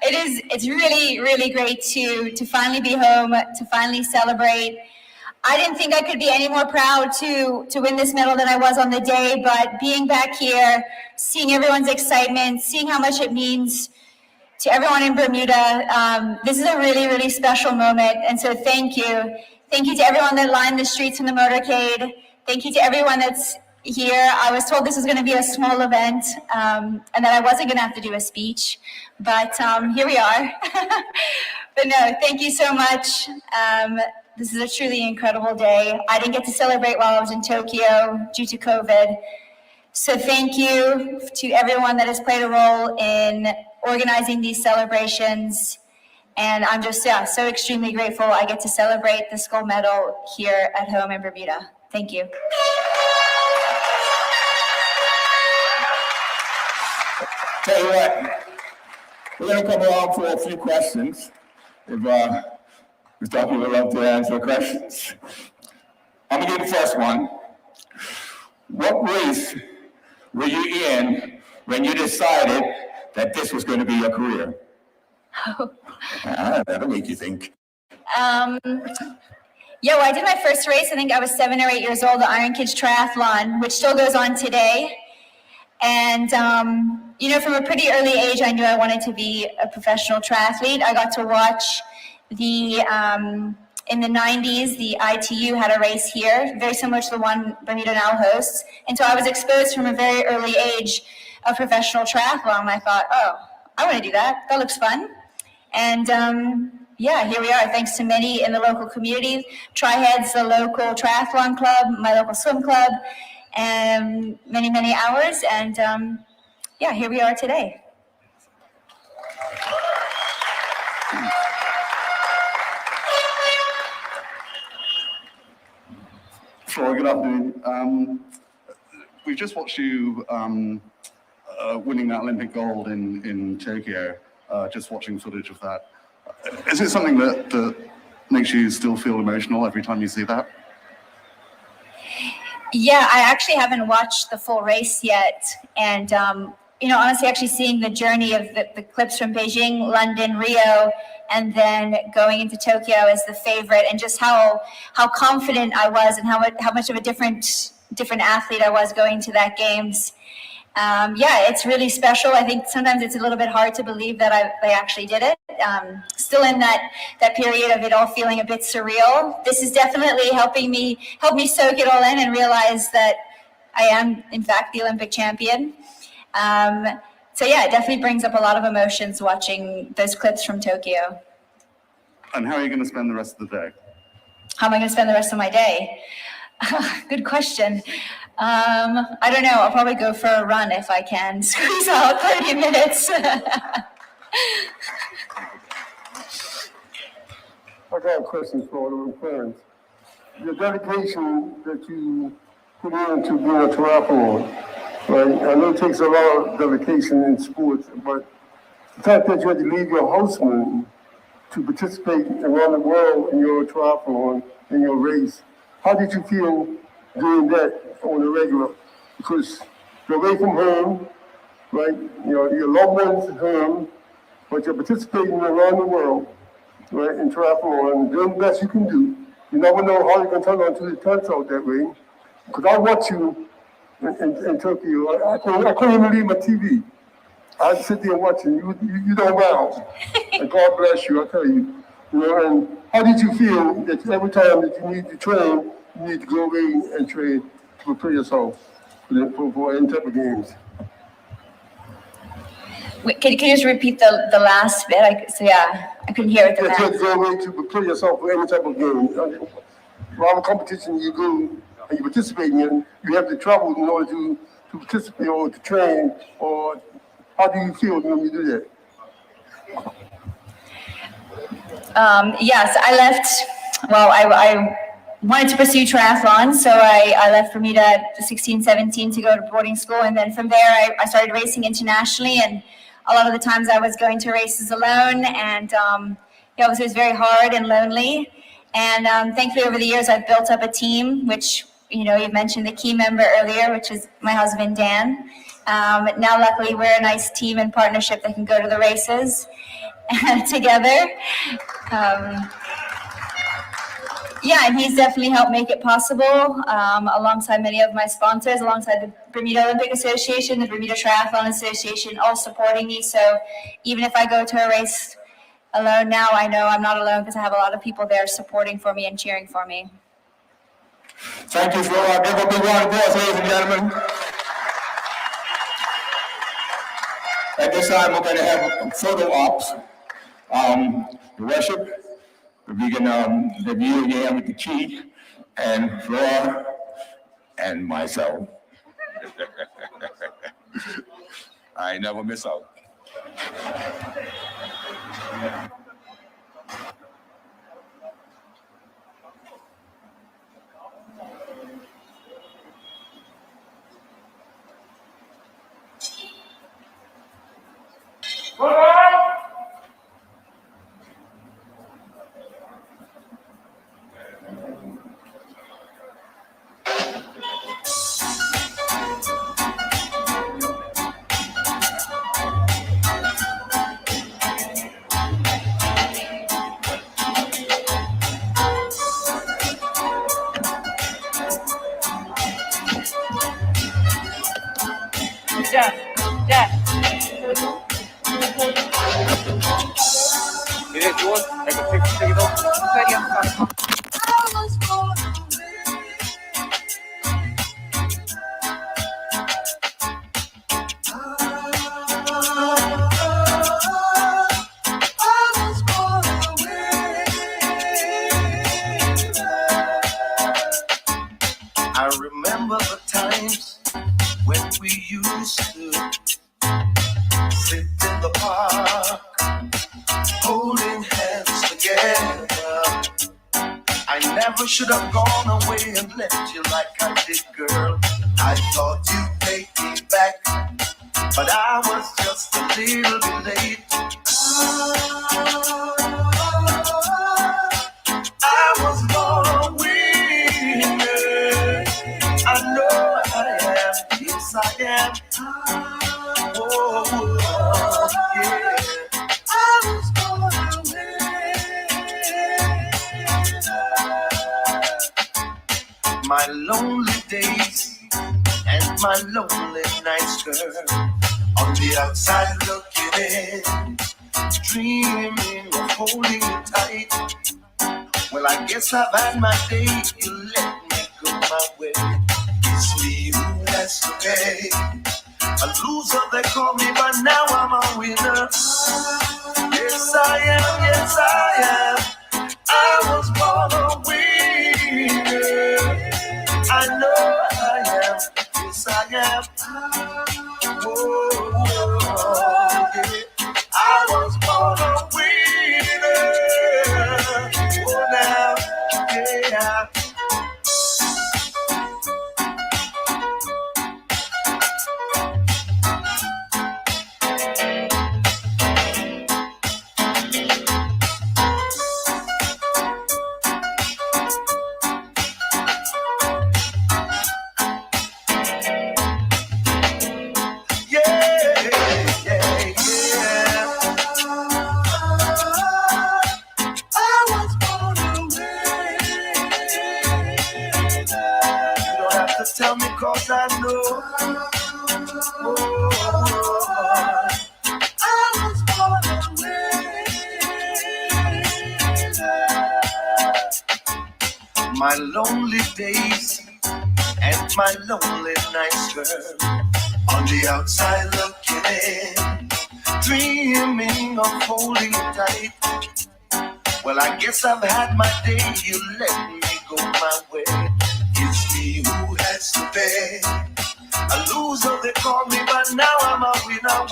It's really, really great to finally be home, to finally celebrate. I didn't think I could be any more proud to win this medal than I was on the day, but being back here, seeing everyone's excitement, seeing how much it means to everyone in Bermuda, this is a really, really special moment. And so thank you. Thank you to everyone that lined the streets in the motorcade. Thank you to everyone that's here. I was told this was going to be a small event and that I wasn't going to have to do a speech, but here we are. But no, thank you so much. This is a truly incredible day. I didn't get to celebrate while I was in Tokyo due to COVID. So thank you to everyone that has played a role in organizing these celebrations. And I'm just, so extremely grateful I get to celebrate this gold medal here at home in Bermuda. Thank you. Tell you what, we're going to come along for a few questions. If Ms. Duffy would love to answer questions. I'm going to give the first one. What race were you in when you decided that this was going to be your career? That'll make you think. Yeah, well, I did my first race. I think I was 7 or 8 years old, the Iron Kids Triathlon, which still goes on today. And, you know, from a pretty early age, I knew I wanted to be a professional triathlete. I got to watch in the 90s, the ITU had a race here, very similar to the one Bermuda now hosts. And so I was exposed from a very early age of professional triathlon. And I thought, oh, I want to do that. That looks fun. And yeah, here we are, thanks to many in the local community. Tri-Heads, the local triathlon club, my local swim club, and many, many hours. And yeah, here we are today. Flora, good afternoon. We've just watched you winning that Olympic gold in Tokyo, just watching footage of that. Is it something that makes you still feel emotional every time you see that? Yeah, I actually haven't watched the full race yet. And, you know, honestly, actually seeing the journey of the clips from Beijing, London, Rio, and then going into Tokyo as the favorite, and just how confident I was and how much of a different athlete I was going to that games. Yeah, it's really special. I think sometimes it's a little bit hard to believe that I actually did it. Still in that period of it all feeling a bit surreal. This is definitely help me soak it all in and realize that I am, in fact, the Olympic champion. So yeah, it definitely brings up a lot of emotions watching those clips from Tokyo. And how are you going to spend the rest of the day? How am I going to spend the rest of my day? Good question. I don't know. I'll probably go for a run if I can squeeze out 30 minutes. I got a question for the parents. The dedication that you put into being a triathlon, right? I know it takes a lot of dedication in sports, but the fact that you had to leave your houseman to participate around the world in your triathlon, in your race, how did you feel doing that on a regular? Because you're away from home, right? You know, your loved ones at home, but you're participating around the world, right, in triathlon, and doing the best you can do. You never know how you're going to turn out until it turns out that way. Because I watch you in Tokyo. I couldn't even leave my TV. I'd sit there watching you. You don't wow. And God bless you, I tell you. You know, and how did you feel that every time that you need to train, you need to go away and train to prepare yourself for any type of games? Wait, can you just repeat the last bit? I couldn't hear it. You have to go away to prepare yourself for any type of game. Whatever competition you go and you participate in, you have to travel in order to participate or to train. Or how do you feel when you do that? Yes, I left. Well, I wanted to pursue triathlon, so I left Bermuda at 16, 17 to go to boarding school, and then from there I started racing internationally, and a lot of the times I was going to races alone, and it was very hard and lonely. And thankfully, over the years, I've built up a team, which, you know, you mentioned the key member earlier, which is my husband, Dan. Now, luckily, we're a nice team and partnership that can go to the races together. Yeah, and he's definitely helped make it possible, alongside many of my sponsors, alongside the Bermuda Olympic Association, the Bermuda Triathlon Association, all supporting me. So even if I go to a race alone now, I know I'm not alone because I have a lot of people there supporting for me and cheering for me. Thank you, Flora. Give a big round of applause, ladies and gentlemen. At this time, we're going to have photo ops. Your worship, we can review again with the chief and Flora and myself. I never miss out. I remember the times when we used to sit in the park, holding hands together. I never should have gone away and left you like I did, girl. I thought you'd take me back, but I was just a little bit late. I was born a winner. I know I am, yes I am. Oh, yeah. I was born a winner. My lonely days and my lonely nights, girl. On the outside looking in, dreaming of holding you tight. Well, I guess I've had my day, you let me go my way. It's me who has to pay. A loser they call me, but now I'm a winner. Yes I am, yes I am. I was born a winner. I know I am, yes I am. Oh, yeah. I was born a winner. Oh, now, yeah. Tell me cause I know. I was born a winner. My lonely days and my lonely nights, girl. On the outside looking in, dreaming of holding you tight. Well, I guess I've had my day, you let me go my way. It's me who has to pay. A loser they call me, but now I'm a winner.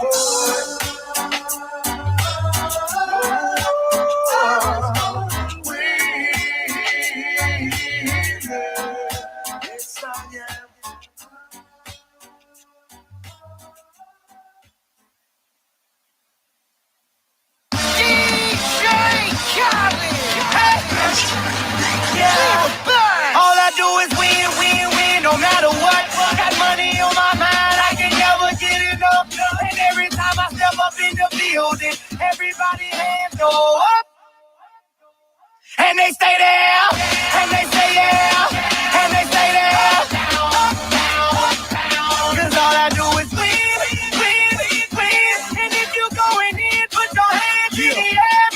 Yes, I am. All I do is win, win, win, no matter what. Got money on my mind, I can never get enough. And every time I step up in the building, everybody hands go up. And they stay there, and they stay there, and they stay there. Cause all I do is win, win, win. And if you going in, put your hands in the air.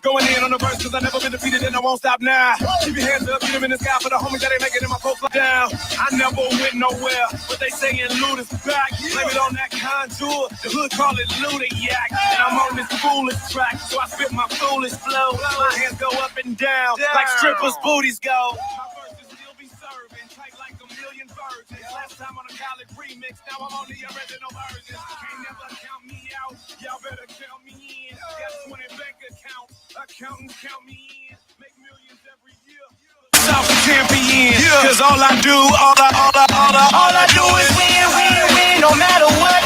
Going in on the verse, cause I never been defeated and I won't stop now. Keep your hands up, keep them in the sky for the homies that ain't making it in my folks fly down. I never went nowhere, but they saying loot is back. Blame it on that contour, the hood call it Ludiac. And I'm on this foolish track, so I spit my foolish flow. My hands go up and down, like strippers' booties go. My verses still be serving, tight like a million virgins. Last time on a college remix, now I'm on the original version. Can't never count me out, y'all better count me in. Got 20 bank accounts, accountants count me in. Make millions every year. South champion, cause all I do is win, no matter what.